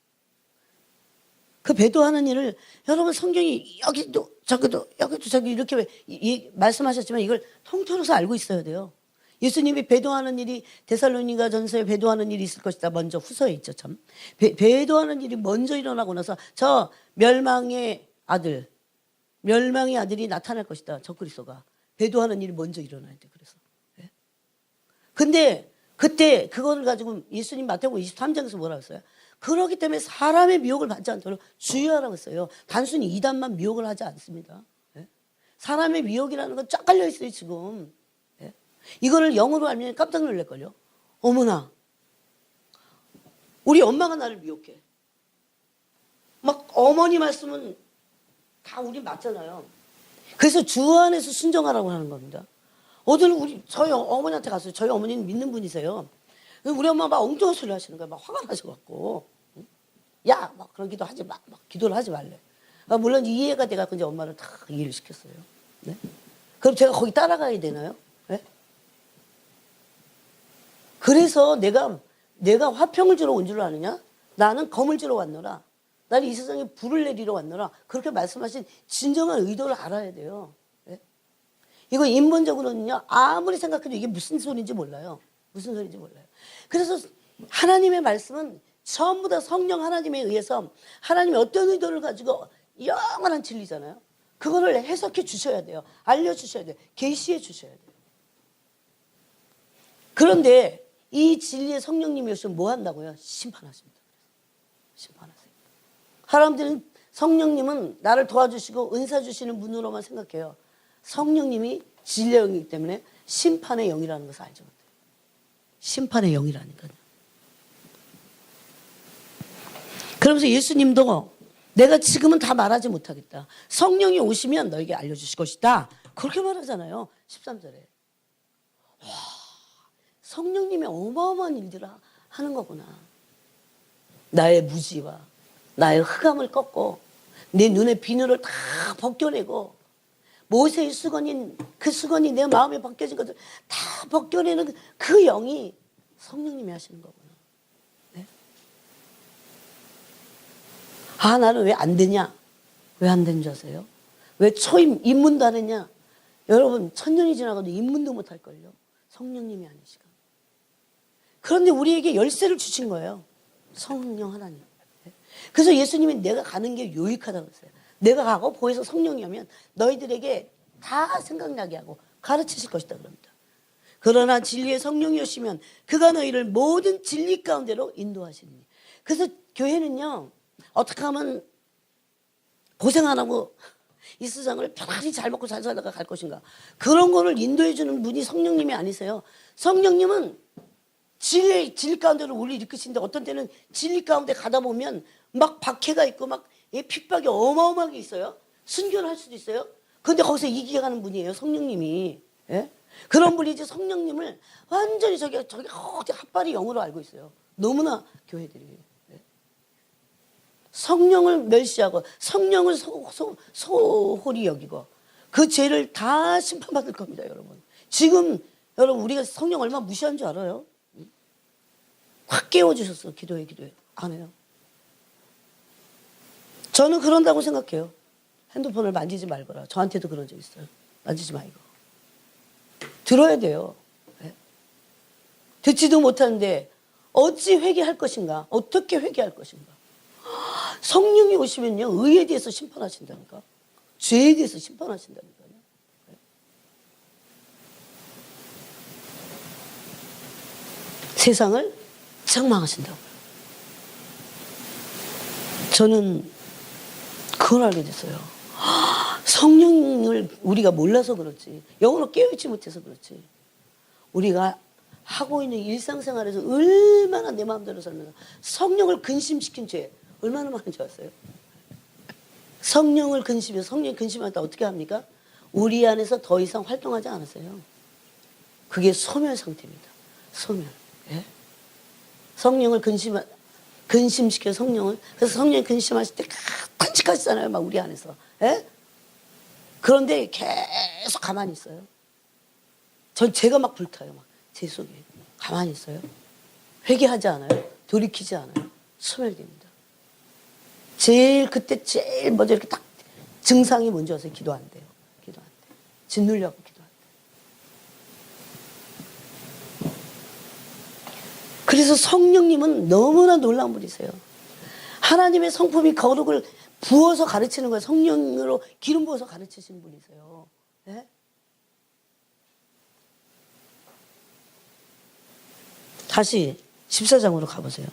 그 배도하는 일을 여러분 성경이 여기도 저기도 여기도 저기 이렇게 말씀하셨지만 이걸 통틀어서 알고 있어야 돼요. 예수님이 배도하는 일이 데살로니가 전서에 배도하는 일이 있을 것이다. 먼저 후서에 있죠. 참. 배도하는 일이 먼저 일어나고 나서 저 멸망의 아들이 나타날 것이다. 적그리스도가. 배도하는 일이 먼저 일어나야 돼. 그래서. 네. 근데 그때 그거를 가지고 예수님 마태복음 23장에서 뭐라고 했어요? 그렇기 때문에 사람의 미혹을 받지 않도록 주의하라고 했어요. 단순히 이단만 미혹을 하지 않습니다. 네. 사람의 미혹이라는 건 쫙 깔려 있어요, 지금. 네. 이거를 영어로 알면 깜짝 놀랄걸요. 어머나. 우리 엄마가 나를 미혹해. 막 어머니 말씀은 다 우리 맞잖아요. 그래서 주 안에서 순종하라고 하는 겁니다. 어제는 저희 어머니한테 갔어요. 저희 어머니는 믿는 분이세요. 우리 엄마 막 엉뚱한 소리 하시는 거야. 막 화가 나셔갖고. 야, 막 그런 기도 하지 마. 막 기도를 하지 말래. 물론 이해가 돼갖고 이제 엄마를 다 이해를 시켰어요. 네? 그럼 제가 거기 따라가야 되나요? 네? 그래서 내가 화평을 주러 온 줄 아느냐? 나는 검을 주러 왔노라. 나는 이 세상에 불을 내리러 왔노라. 그렇게 말씀하신 진정한 의도를 알아야 돼요. 네? 이거 인본적으로는요, 아무리 생각해도 이게 무슨 소리인지 몰라요. 무슨 소리인지 몰라요. 그래서 하나님의 말씀은 전부 다 성령 하나님에 의해서 하나님이 어떤 의도를 가지고 영원한 진리잖아요. 그거를 해석해 주셔야 돼요. 알려주셔야 돼요. 계시해 주셔야 돼요. 그런데 이 진리의 성령님이 오시면 뭐 한다고요? 심판하십니다. 심판하세요. 사람들은 성령님은 나를 도와주시고 은사 주시는 분으로만 생각해요. 성령님이 진리의 영이기 때문에 심판의 영이라는 것을 알지 못해요. 심판의 영이라니까요. 그러면서 예수님도 내가 지금은 다 말하지 못하겠다. 성령이 오시면 너에게 알려주실 것이다. 그렇게 말하잖아요. 13절에. 와, 성령님이 어마어마한 일들을 하는 거구나. 나의 무지와 나의 흑암을 꺾고 내 눈의 비늘을 다 벗겨내고 모세의 수건인 그 수건이 내 마음에 벗겨진 것을 다 벗겨내는 그 영이 성령님이 하시는 거구나. 네? 아, 나는 왜 안 되냐? 왜 안 되는 줄 아세요? 왜 입문도 안 했냐? 여러분, 1000년이 지나가도 입문도 못 할걸요. 성령님이 아니시가. 그런데 우리에게 열쇠를 주신 거예요. 성령 하나님. 그래서 예수님이 내가 가는 게 유익하다고 했어요. 내가 가고 보혜사 성령이 오면 너희들에게 다 생각나게 하고 가르치실 것이다 그럽니다. 그러나 진리의 성령이 오시면 그가 너희를 모든 진리 가운데로 인도하시니. 그래서 교회는요, 어떻게 하면 고생 안 하고 이 세상을 편안히 잘 먹고 잘 살다가 갈 것인가. 그런 거를 인도해 주는 분이 성령님이 아니세요. 성령님은 진리 가운데로 우리 이끄시는데 어떤 때는 진리 가운데 가다 보면 막 박해가 있고 막 핍박이 어마어마하게 있어요. 순교를 할 수도 있어요. 그런데 거기서 이겨가는 분이에요. 성령님이. 예? 그런 분이 이제 성령님을 완전히 저기 어디 핫바리 영으로 알고 있어요. 너무나 교회들이. 예? 성령을 멸시하고 성령을 소홀히 여기고 그 죄를 다 심판받을 겁니다, 여러분. 지금 여러분 우리가 성령 얼마나 무시한 줄 알아요? 확 깨워주셨어. 기도해. 안 해요. 저는 그런다고 생각해요. 핸드폰을 만지지 말거라. 저한테도 그런 적 있어요. 만지지 마 이거. 들어야 돼요. 네? 듣지도 못하는데 어찌 회개할 것인가? 어떻게 회개할 것인가? 성령이 오시면요. 의에 대해서 심판하신다니까. 죄에 대해서 심판하신다니까요. 네? 세상을 책망하신다고요. 저는 그걸 알게 됐어요. 성령을 우리가 몰라서 그렇지, 영으로 깨어있지 못해서 그렇지, 우리가 하고 있는 일상생활에서 얼마나 내 마음대로 살면서 성령을 근심시킨 죄 얼마나 많은 줄 아세요? 성령을 근심해 성령이 근심할 때 어떻게 합니까? 우리 안에서 더 이상 활동하지 않으세요. 그게 소멸 상태입니다. 소멸. 예? 성령을 근심시켜 성령을. 그래서 성령이 근심하실 때 간직하시잖아요. 막 우리 안에서. 예? 그런데 계속 가만히 있어요. 제가 막 불타요. 막 제 속에. 가만히 있어요. 회개하지 않아요. 돌이키지 않아요. 소멸됩니다. 그때 제일 먼저 이렇게 딱 증상이 뭔지 아세요? 기도 안 돼요. 기도 안 돼요. 짓누려고 기도 안 돼요. 그래서 성령님은 너무나 놀라운 분이세요. 하나님의 성품이 거룩을 부어서 가르치는 거예요. 성령으로 기름 부어서 가르치시는 분이세요. 네? 다시 14장으로 가보세요.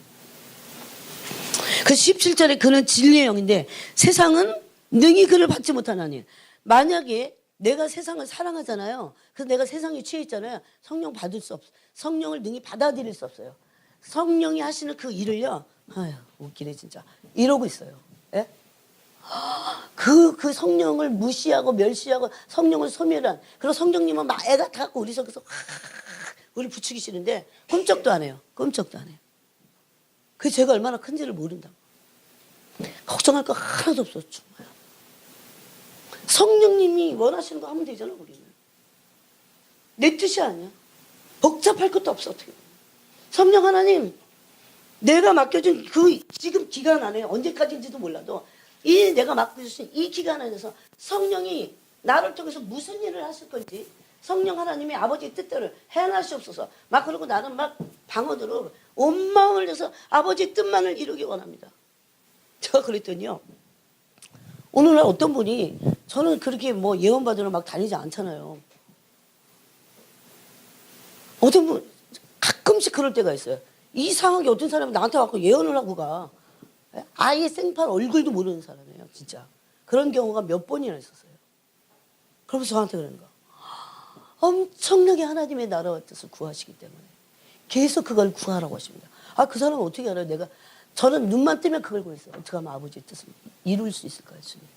그 17절에 그는 진리의 영인데 세상은 능히 그를 받지 못하나니. 만약에 내가 세상을 사랑하잖아요. 그래서 내가 세상에 취해 있잖아요. 성령 받을 수 없어요. 성령을 능히 받아들일 수 없어요. 성령이 하시는 그 일을요. 아휴 웃기네 진짜. 이러고 있어요. 예? 그 성령을 무시하고 멸시하고 성령을 소멸한. 그리고 성령님은 막 애가 타갖고 우리 속에서 우리 부추기시는데 꼼짝도 안 해요. 꼼짝도 안 해요. 그 죄가 얼마나 큰지를 모른다고. 걱정할 거 하나도 없어 정말. 성령님이 원하시는 거 하면 되잖아 우리는. 내 뜻이 아니야. 복잡할 것도 없어 어떻게. 성령 하나님 내가 맡겨준 그 지금 기간 안에 언제까지인지도 몰라도 이 내가 맡겨주신 이 기간 안에서 성령이 나를 통해서 무슨 일을 하실 건지 성령 하나님이 아버지의 뜻대로 행하시옵소서. 막 그러고 나는 막 방언으로 온 마음을 내서 아버지의 뜻만을 이루기 원합니다. 제가 그랬더니요. 오늘날 어떤 분이 저는 그렇게 뭐 예언받으러 막 다니지 않잖아요. 어떤 분 가끔씩 그럴 때가 있어요. 이상하게 어떤 사람이 나한테 와서 예언을 하고 가. 아예 생판 얼굴도 모르는 사람이에요. 진짜. 그런 경우가 몇 번이나 있었어요. 그러면서 저한테 그러는 거. 엄청나게 하나님의 나라와 뜻을 구하시기 때문에 계속 그걸 구하라고 하십니다. 그 사람은 어떻게 알아요? 저는 눈만 뜨면 그걸 구했어요. 어떻게 하면 아버지의 뜻을 이룰 수 있을까요? 주님?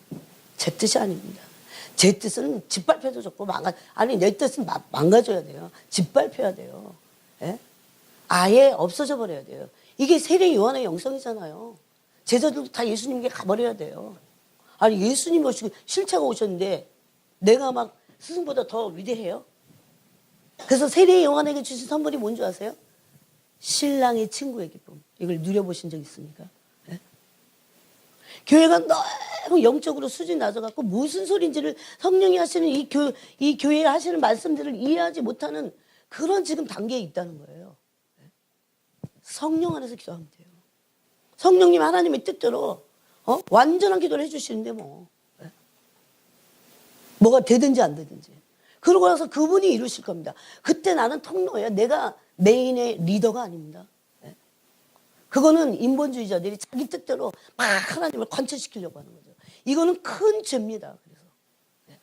제 뜻이 아닙니다. 제 뜻은 짓밟혀도 좋고 내 뜻은 망가져야 돼요. 짓밟혀야 돼요. 예? 아예 없어져 버려야 돼요. 이게 세례 요한의 영성이잖아요. 제자들도 다 예수님께 가버려야 돼요. 예수님이 오시고 실체가 오셨는데 내가 막 스승보다 더 위대해요? 그래서 세례 요한에게 주신 선물이 뭔지 아세요? 신랑의 친구의 기쁨. 이걸 누려보신 적 있습니까? 네? 교회가 너무 영적으로 수준이 낮아갖고 무슨 소리인지를 성령이 하시는 이 교회에 하시는 말씀들을 이해하지 못하는 그런 지금 단계에 있다는 거예요. 네? 성령 안에서 기도하면 돼요. 성령님 하나님의 뜻대로 완전한 기도를 해주시는데 뭐. 네? 뭐가 되든지 안 되든지. 그러고 나서 그분이 이루실 겁니다. 그때 나는 통로예요. 내가 메인의 리더가 아닙니다. 네? 그거는 인본주의자들이 자기 뜻대로 막 하나님을 관철시키려고 하는 거죠. 이거는 큰 죄입니다. 그래서. 네.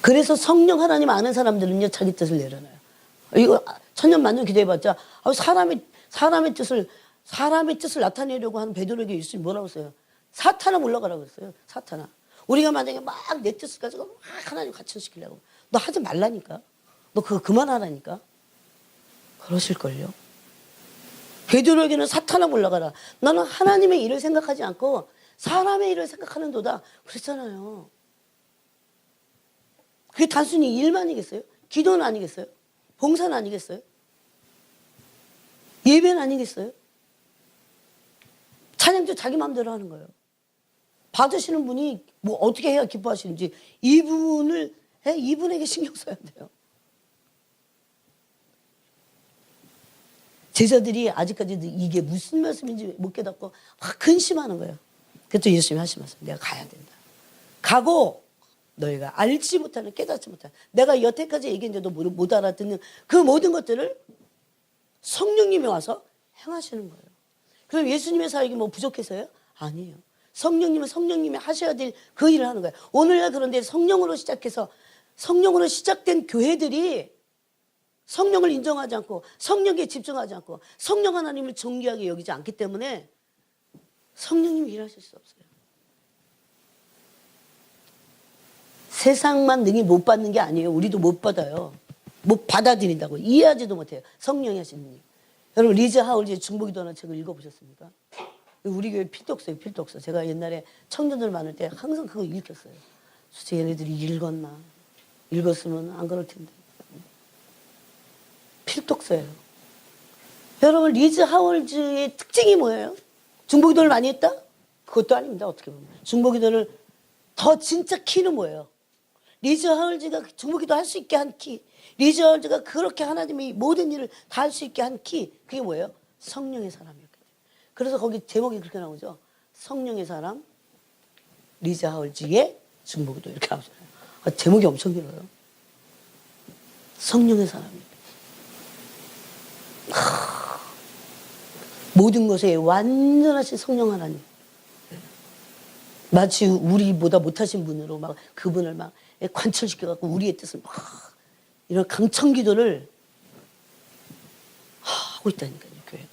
그래서 성령 하나님 아는 사람들은요, 자기 뜻을 내려놔요. 이거 천년만년 기도해봤자 사람의 뜻을 나타내려고 하는 베드로에게 예수님이 뭐라고 했어요? 사탄아 물러가라고 했어요. 사탄아. 우리가 만약에 막 내 뜻을 가지고 막 하나님 관철시키려고. 너 하지 말라니까. 너 그거 그만하라니까. 그러실걸요. 베드로에게는 사탄아 물러가라. 너는 하나님의 일을 생각하지 않고 사람의 일을 생각하는도다. 그랬잖아요. 그게 단순히 일만이겠어요? 기도는 아니겠어요? 봉사는 아니겠어요? 예배는 아니겠어요? 찬양도 자기 마음대로 하는 거예요. 받으시는 분이 뭐 어떻게 해야 기뻐하시는지 이분에게 신경 써야 돼요. 제자들이 아직까지도 이게 무슨 말씀인지 못 깨닫고 막 근심하는 거예요. 그래서 예수님이 하신 말씀, 내가 가야 된다. 가고 너희가 알지 못하는, 깨닫지 못하는, 내가 여태까지 얘기했는데도 못 알아듣는 그 모든 것들을 성령님이 와서 행하시는 거예요. 그럼 예수님의 사역이 뭐 부족해서요? 아니에요. 성령님은 성령님이 하셔야 될 그 일을 하는 거예요. 오늘날 그런데 성령으로 시작해서 성령으로 시작된 교회들이 성령을 인정하지 않고 성령에 집중하지 않고 성령 하나님을 존귀하게 여기지 않기 때문에 성령님이 일하실 수 없어요. 세상만 능히 못 받는 게 아니에요. 우리도 못 받아요. 못 받아들인다고. 이해하지도 못해요. 성령이 하시는 일. 여러분 리즈 하울즈의 중보기도하는 책을 읽어보셨습니까? 우리 교회 필도 없어요. 필도 없어. 제가 옛날에 청년들 많을 때 항상 그거 읽혔어요. 도대체 얘네들이 읽었나. 읽었으면 안 그럴 텐데. 필독서예요. 여러분 리즈 하울즈의 특징이 뭐예요? 중보기도를 많이 했다? 그것도 아닙니다. 어떻게 보면. 중보기도를 더 진짜 키는 뭐예요? 리즈 하울즈가 중보기도 할 수 있게 한 키. 리즈 하울즈가 그렇게 하나님이 모든 일을 다 할 수 있게 한 키. 그게 뭐예요? 성령의 사람이었거든요. 그래서 거기 제목이 그렇게 나오죠. 성령의 사람 리즈 하울즈의 중보기도 이렇게 나오잖아요. 제목이 엄청 길어요. 성령의 사람이에요. 모든 것에 완전하신 성령 하나님. 마치 우리보다 못하신 분으로 막 그분을 막 관철시켜갖고 우리의 뜻을 막 이런 강청 기도를 하고 있다니까요, 교회가.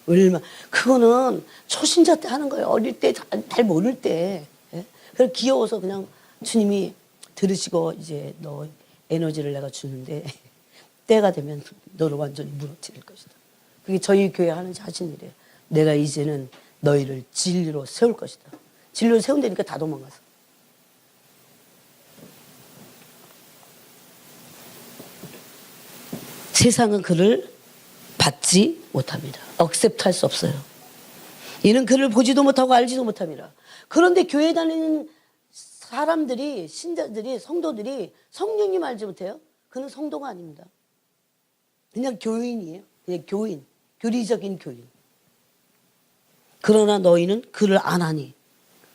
얼마나. 그거는 초신자 때 하는 거예요. 어릴 때 잘 모를 때. 예? 그래서 귀여워서 그냥 주님이 들으시고 이제 너 에너지를 내가 주는데 때가 되면 너를 완전히 무너뜨릴 것이다. 그게 저희 교회 하는 하신 일이에요. 내가 이제는 너희를 진리로 세울 것이다. 진리로 세운다니까 다 도망가서. 세상은 그를 받지 못합니다. 억셉트할 수 없어요. 이는 그를 보지도 못하고 알지도 못합니다. 그런데 교회 다니는 사람들이, 신자들이, 성도들이 성령님 알지 못해요? 그는 성도가 아닙니다. 그냥 교인이에요. 그냥 교인. 교리적인 교인. 그러나 너희는 그를 안 하니.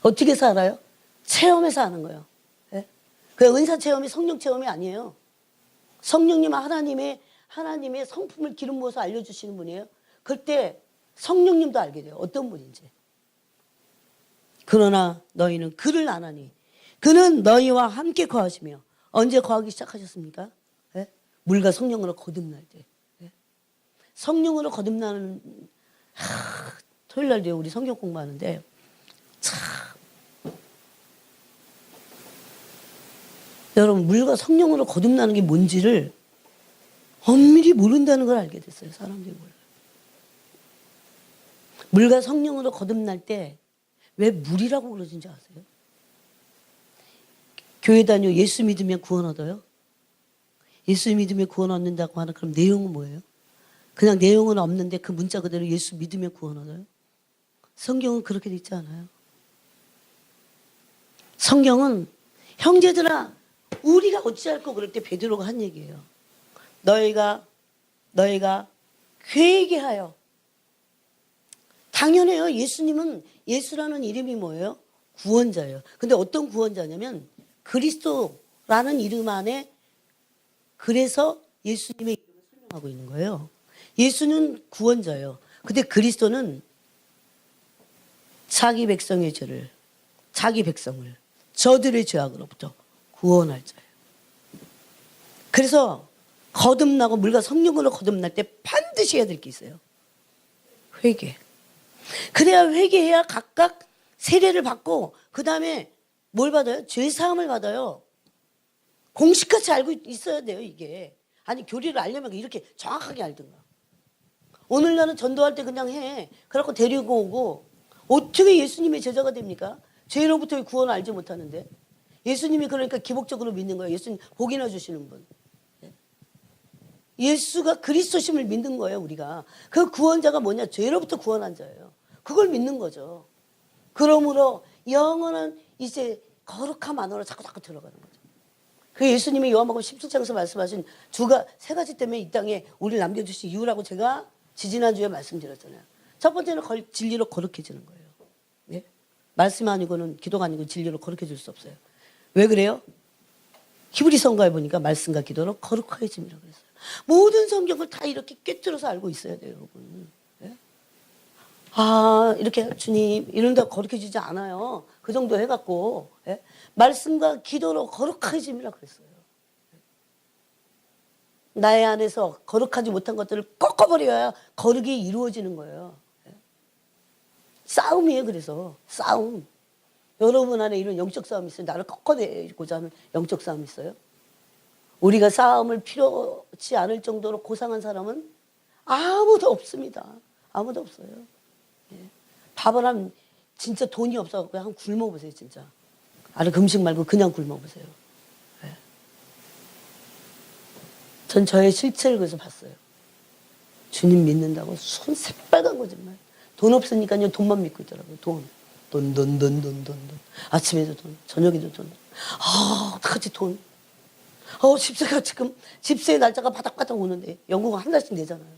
어떻게 살아요? 체험해서 하는 거예요. 예? 그 은사 체험이 성령 체험이 아니에요. 성령님 하나님의 성품을 기름 부어서 알려주시는 분이에요. 그때 성령님도 알게 돼요. 어떤 분인지. 그러나 너희는 그를 안 하니. 그는 너희와 함께 거하시며. 언제 거하기 시작하셨습니까? 예? 물과 성령으로 거듭날 때. 예? 성령으로 거듭나는 토요일 날에 우리 성경 공부하는데 참 여러분 물과 성령으로 거듭나는 게 뭔지를 엄밀히 모른다는 걸 알게 됐어요. 사람들이 몰라요. 물과 성령으로 거듭날 때 왜 물이라고 그러는지 아세요? 교회 다니고 예수 믿으면 구원 얻어요? 예수 믿으면 구원 얻는다고 하는 그럼 내용은 뭐예요? 그냥 내용은 없는데 그 문자 그대로 예수 믿으면 구원 얻어요? 성경은 그렇게 돼 있지 않아요. 성경은 형제들아 우리가 어찌할꼬 그럴 때 베드로가 한 얘기예요. 너희가 회개하여. 당연해요. 예수라는 이름이 뭐예요? 구원자예요. 근데 어떤 구원자냐면 그리스도라는 이름 안에 그래서 예수님의 이름을 설명하고 있는 거예요. 예수는 구원자예요. 근데 그리스도는 자기 백성의 죄를, 자기 백성을 저들의 죄악으로부터 구원할 자예요. 그래서 거듭나고 물과 성령으로 거듭날 때 반드시 해야 될 게 있어요. 회개. 그래야 회개해야 각각 세례를 받고 그 다음에 뭘 받아요? 죄사함을 받아요. 공식같이 알고 있어야 돼요, 이게. 아니, 교리를 알려면 이렇게 정확하게 알든가. 오늘날은 전도할 때 그냥 해. 그래갖고 데리고 오고. 어떻게 예수님의 제자가 됩니까? 죄로부터의 구원을 알지 못하는데. 예수님이 그러니까 기복적으로 믿는 거예요. 예수님 복이나 주시는 분. 예수가 그리스도심을 믿는 거예요, 우리가. 그 구원자가 뭐냐? 죄로부터 구원한 자예요. 그걸 믿는 거죠. 그러므로 영원한 이제 거룩함 안으로 자꾸 들어가는 거죠. 그 예수님이 요한복음 17장에서 말씀하신 세 가지 때문에 이 땅에 우리를 남겨주신 이유라고 제가 지지난주에 말씀드렸잖아요. 첫 번째는 진리로 거룩해지는 거예요. 예? 말씀 아니고는 기도가 아니고 진리로 거룩해질 수 없어요. 왜 그래요? 히브리서가에 보니까 말씀과 기도로 거룩해짐이라고 그랬어요. 모든 성경을 다 이렇게 꿰뚫어서 알고 있어야 돼요, 여러분. 예? 이렇게 주님 이런다 거룩해지지 않아요. 그 정도 해갖고 예? 말씀과 기도로 거룩해짐이라고 그랬어요. 나의 안에서 거룩하지 못한 것들을 꺾어버려야 거룩이 이루어지는 거예요. 싸움이에요. 그래서 싸움. 여러분 안에 이런 영적 싸움이 있어요. 나를 꺾어내고자 하는 영적 싸움이 있어요. 우리가 싸움을 필요치 않을 정도로 고상한 사람은 아무도 없습니다. 아무도 없어요. 밥을 한 진짜 돈이 없어갖고 한 굶어보세요. 진짜. 아래 금식 말고 그냥 굶어보세요. 전 저의 실체를 그래서 봤어요. 주님 믿는다고 손 새빨간 거짓말. 돈 없으니까요 돈만 믿고 있더라고요. 돈. 아침에도 돈, 저녁에도 돈. 어떡하지 돈. 집세가 지금 집세 날짜가 바닥바닥 오는데 연구가 한 달씩 내잖아요.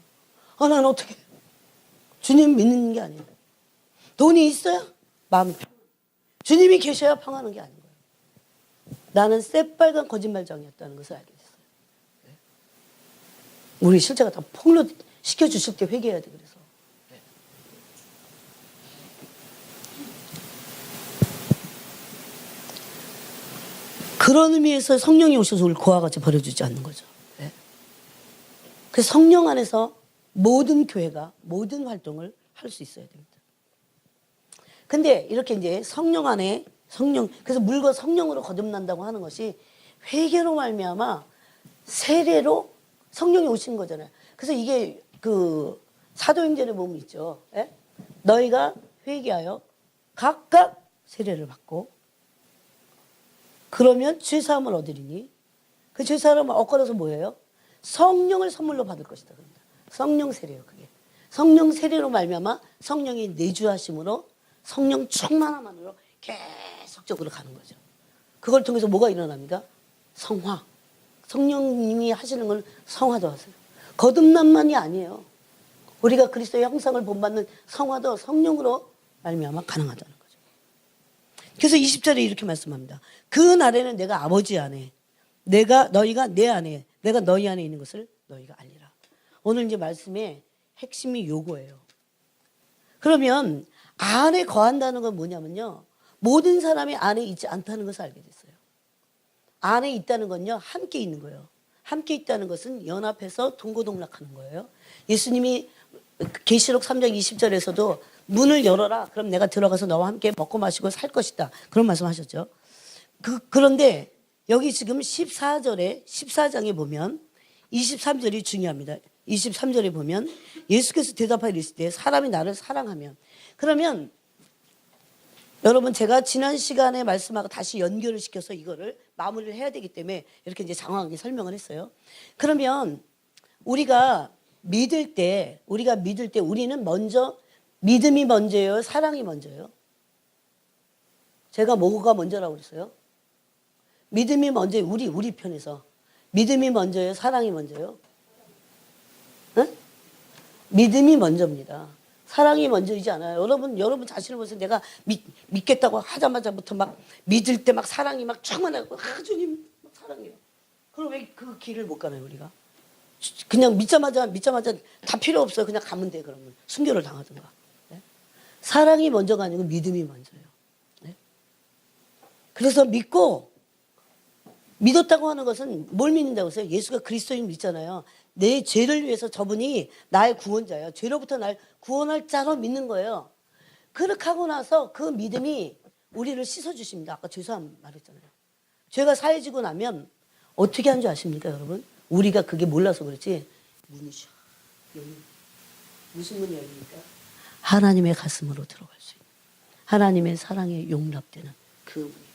나는 어떻게 주님 믿는 게 아니에요. 돈이 있어야 마음이 평안. 주님이 계셔야 평안한 게 아닌 거예요. 나는 새빨간 거짓말장이었다는 것을 알게 됐어요. 우리 실제가 다 폭로시켜 주실 때 회개해야 돼. 그래서 그런 의미에서 성령이 오셔서 우리 그와 같이 버려주지 않는 거죠. 그래서 성령 안에서 모든 교회가 모든 활동을 할 수 있어야 됩니다. 근데 이렇게 이제 성령 안에 그래서 물과 성령으로 거듭난다고 하는 것이 회개로 말미암아 세례로 성령이 오시는 거잖아요. 그래서 이게 그 사도행전에 보면 있죠. 너희가 회개하여 각각 세례를 받고 그러면 죄사함을 얻으리니 그 죄사함을 얻고나서 뭐예요? 성령을 선물로 받을 것이다. 그럽니다. 성령 세례요. 그게 성령 세례로 말미암아 성령이 내주하심으로 성령 충만함으로 계속적으로 가는 거죠. 그걸 통해서 뭐가 일어납니까? 성화. 성령님이 하시는 건 성화도 하세요. 거듭남만이 아니에요. 우리가 그리스도의 형상을 본받는 성화도 성령으로 말미암아 가능하다는 거죠. 그래서 20절에 이렇게 말씀합니다. 그 날에는 내가 아버지 안에 너희가 내 안에 내가 너희 안에 있는 것을 너희가 알리라. 오늘 이제 말씀의 핵심이 요거예요. 그러면 안에 거한다는 건 뭐냐면요. 모든 사람이 안에 있지 않다는 것을 알게 됐어요. 안에 있다는 건요. 함께 있는 거예요. 함께 있다는 것은 연합해서 동고동락하는 거예요. 예수님이 계시록 3장 20절에서도 문을 열어라. 그럼 내가 들어가서 너와 함께 먹고 마시고 살 것이다. 그런 말씀하셨죠. 그런데 여기 지금 14장에 보면 23절이 중요합니다. 23절에 보면 예수께서 대답하여 이르실 때 사람이 나를 사랑하면 그러면 여러분 제가 지난 시간에 말씀하고 다시 연결을 시켜서 이거를 마무리를 해야 되기 때문에 이렇게 이제 장황하게 설명을 했어요. 그러면 우리가 믿을 때 우리는 먼저 믿음이 먼저예요, 사랑이 먼저예요? 제가 뭐가 먼저라고 그랬어요? 믿음이 먼저예요. 우리 편에서 믿음이 먼저예요, 사랑이 먼저예요? 응? 믿음이 먼저입니다. 사랑이 먼저이지 않아요. 여러분 자신을 보세요. 내가 믿겠다고 하자마자부터 막 믿을 때 막 사랑이 막 충만하고 주님 막 사랑해요. 그럼 왜 그 길을 못 가나요 우리가? 그냥 믿자마자 다 필요 없어요. 그냥 가면 돼. 그러면 순교를 당하든가. 네? 사랑이 먼저가 아니고 믿음이 먼저예요. 네? 그래서 믿었다고 하는 것은 뭘 믿는다고 했어요? 예수가 그리스도인 믿잖아요. 내 죄를 위해서 저분이 나의 구원자예요. 죄로부터 날 구원할 자로 믿는 거예요. 그렇게 하고 나서 그 믿음이 우리를 씻어주십니다. 아까 죄사함 말했잖아요. 죄가 사해지고 나면 어떻게 한 줄 아십니까 여러분? 우리가 그게 몰라서 그렇지 문이 샥 열립니다. 무슨 문이 열립니까? 하나님의 가슴으로 들어갈 수 있는 하나님의 사랑에 용납되는 그 문이에요.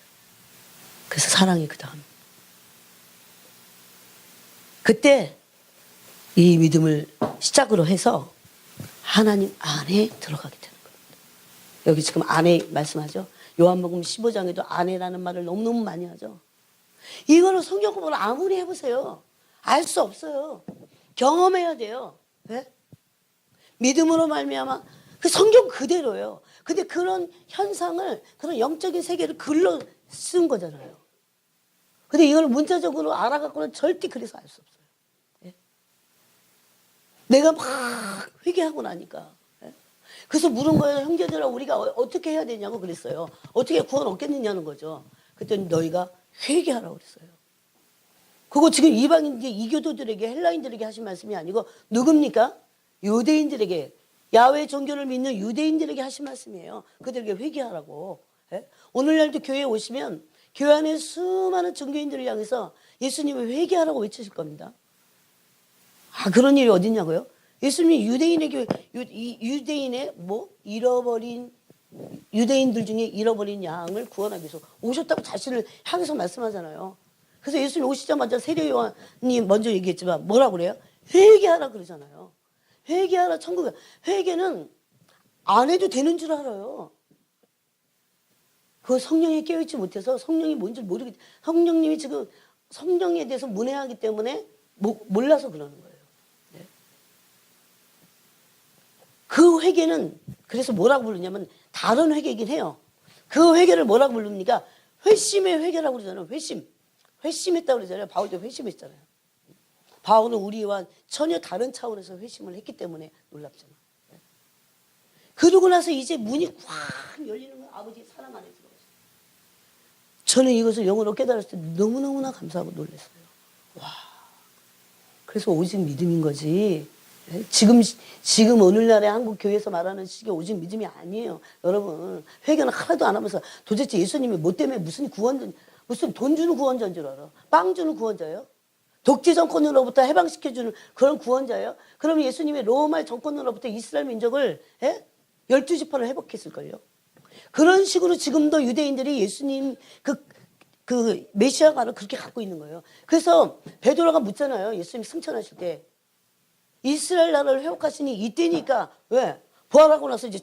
그래서 사랑이 그 다음 그때 이 믿음을 시작으로 해서 하나님 안에 들어가게 되는 겁니다. 여기 지금 안에 말씀하죠. 요한복음 15장에도 안에라는 말을 너무너무 많이 하죠. 이거를 성경 공부를 아무리 해보세요. 알 수 없어요. 경험해야 돼요. 네? 믿음으로 말미암아 그 성경 그대로예요. 근데 그런 현상을 그런 영적인 세계를 글로 쓴 거잖아요. 근데 이걸 문자적으로 알아갖고는 절대 그래서 알 수 없어요. 내가 막 회개하고 나니까. 그래서 물은 거예요. 형제들아 우리가 어떻게 해야 되냐고 그랬어요. 어떻게 구원 얻겠느냐는 거죠. 그랬더니 너희가 회개하라고 그랬어요. 그거 지금 이방인 이교도들에게 헬라인들에게 하신 말씀이 아니고 누굽니까? 유대인들에게 야훼 종교를 믿는 유대인들에게 하신 말씀이에요. 그들에게 회개하라고. 예? 오늘날도 교회에 오시면 교회 안에 수많은 종교인들을 향해서 예수님을 회개하라고 외치실 겁니다. 아, 그런 일이 어딨냐고요? 예수님이 유대인의 잃어버린 유대인들 중에 잃어버린 양을 구원하기 위해서 오셨다고 자신을 향해서 말씀하잖아요. 그래서 예수님 오시자마자 세례 요한이 먼저 얘기했지만 뭐라고 그래요? 회개하라 그러잖아요. 회개하라 천국에. 회개는 안 해도 되는 줄 알아요. 그 성령에 깨어있지 못해서 성령이 뭔지 모르겠. 성령님이 지금 성령에 대해서 문외하기 때문에 몰라서 그러는 거예요. 네. 그 회개는 그래서 뭐라고 부르냐면 다른 회개이긴 해요. 그 회개를 뭐라고 부릅니까? 회심의 회개라고 그러잖아요. 회심했다고 그러잖아요. 바울도 회심했잖아요. 바울은 우리와 전혀 다른 차원에서 회심을 했기 때문에 놀랍잖아. 그러고 나서 이제 문이 꽉 열리는 거예요. 아버지의 사랑 안에 들어가서. 저는 이것을 영어로 깨달았을 때 너무너무나 감사하고 놀랐어요. 와. 그래서 오직 믿음인 거지. 지금 오늘날의 한국 교회에서 말하는 식의 오직 믿음이 아니에요. 여러분, 회개는 하나도 안 하면서 도대체 예수님이 뭐 때문에 무슨 돈 주는 구원자인 줄 알아? 빵 주는 구원자예요? 독재 정권으로부터 해방시켜주는 그런 구원자예요? 그러면 예수님이 로마 정권으로부터 이스라엘 민족을 12지파를 회복했을걸요? 그런 식으로 지금도 유대인들이 예수님 그 메시아가를 그렇게 갖고 있는 거예요. 그래서 베드로가 묻잖아요. 예수님 승천하실 때. 이스라엘 나라를 회복하시니 이때니까 왜? 부활하고 나서 이제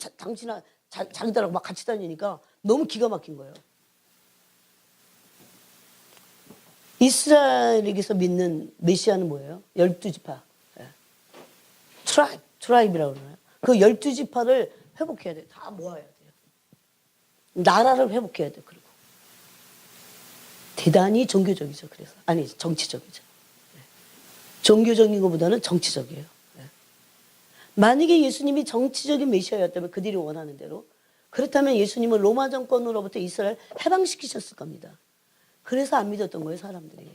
자기들하고 막 같이 다니니까 너무 기가 막힌 거예요. 이스라엘에게서 믿는 메시아는 뭐예요? 12지파. 트라이브라고 그러나요? 그 12지파를 회복해야 돼요. 다 모아야 돼요. 나라를 회복해야 돼요. 그리고 대단히 종교적이죠. 그래서 아니 정치적이죠. 종교적인 것보다는 정치적이에요. 만약에 예수님이 정치적인 메시아였다면 그들이 원하는 대로 그렇다면 예수님은 로마 정권으로부터 이스라엘 해방시키셨을 겁니다. 그래서 안 믿었던 거예요, 사람들이.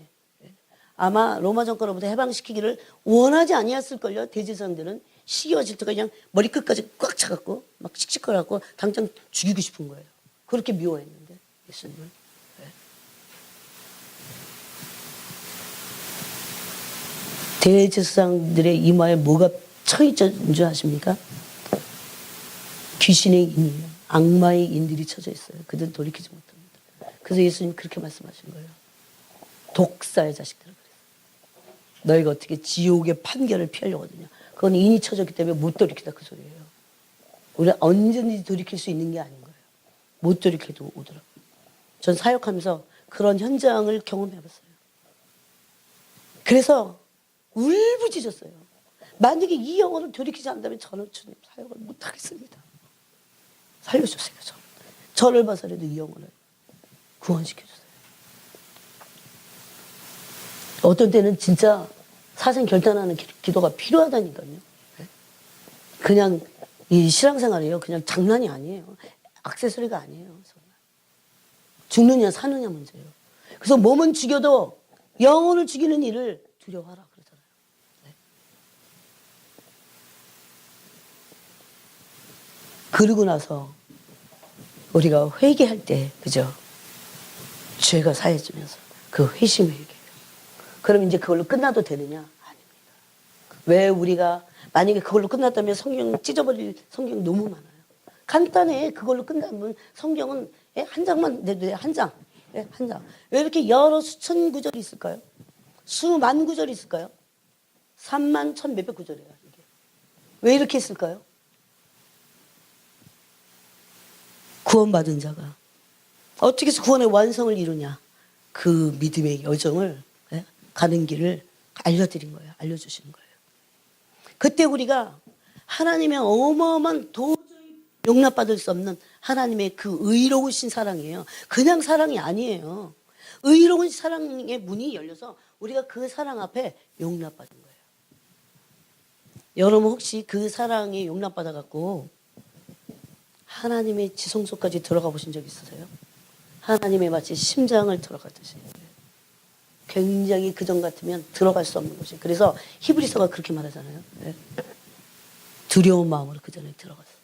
아마 로마 정권으로부터 해방시키기를 원하지 아니했을걸요. 대제사장들은 시기와 질투가 그냥 머리끝까지 꽉 차갖고 막 씩씩거려갖고 당장 죽이고 싶은 거예요. 그렇게 미워했는데 예수님은. 대제사장들의 이마에 뭐가 쳐있는 줄 아십니까? 귀신의 인이에요. 악마의 인들이 쳐져 있어요. 그들은 돌이키지 못합니다. 그래서 예수님 그렇게 말씀하신 거예요. 독사의 자식들을 그래서 너희가 어떻게 지옥의 판결을 피하려고 하느냐. 그건 인이 쳐졌기 때문에 못 돌이키다 그 소리예요. 우리가 언제든지 돌이킬 수 있는 게 아닌 거예요. 못 돌이켜도 오더라고요. 전 사역하면서 그런 현장을 경험해봤어요. 그래서 울부짖었어요. 만약에 이 영혼을 돌이키지 않는다면 저는 주님 사역을 못하겠습니다. 살려주세요. 저를 봐서라도 이 영혼을 구원시켜주세요. 어떤 때는 진짜 사생 결단하는 기도가 필요하다니까요. 그냥 이 신앙생활이에요. 그냥 장난이 아니에요. 액세서리가 아니에요. 죽느냐 사느냐 문제예요. 그래서 몸은 죽여도 영혼을 죽이는 일을 두려워하라 그러잖아요. 그러고 나서 우리가 회개할 때, 그죠? 죄가 사해지면서 그 회심의 회개예요. 그럼 이제 그걸로 끝나도 되느냐? 아닙니다. 왜 우리가 만약에 그걸로 끝났다면 성경 찢어버릴 성경 너무 많아요. 간단해. 그걸로 끝나면 성경은 한 장만 내도 돼. 한 장. 한 장. 왜 이렇게 여러 수천 구절이 있을까요? 수만 구절이 있을까요? 3만 1,000 몇백 구절이에요. 이게. 왜 이렇게 했을까요? 구원받은 자가 어떻게 해서 구원의 완성을 이루냐. 그 믿음의 여정을 가는 길을 알려드린 거예요. 알려주신 거예요. 그때 우리가 하나님의 어마어마한 도저히 용납받을 수 없는 하나님의 그 의로우신 사랑이에요. 그냥 사랑이 아니에요. 의로운 사랑의 문이 열려서 우리가 그 사랑 앞에 용납받은 거예요. 여러분 혹시 그 사랑에 용납받아갖고 하나님의 지성소까지 들어가 보신 적 있으세요? 하나님의 마치 심장을 들어가듯이 굉장히 그전 같으면 들어갈 수 없는 곳이에요. 그래서 히브리서가 그렇게 말하잖아요. 예. 두려운 마음으로 그 전에 들어갔어요.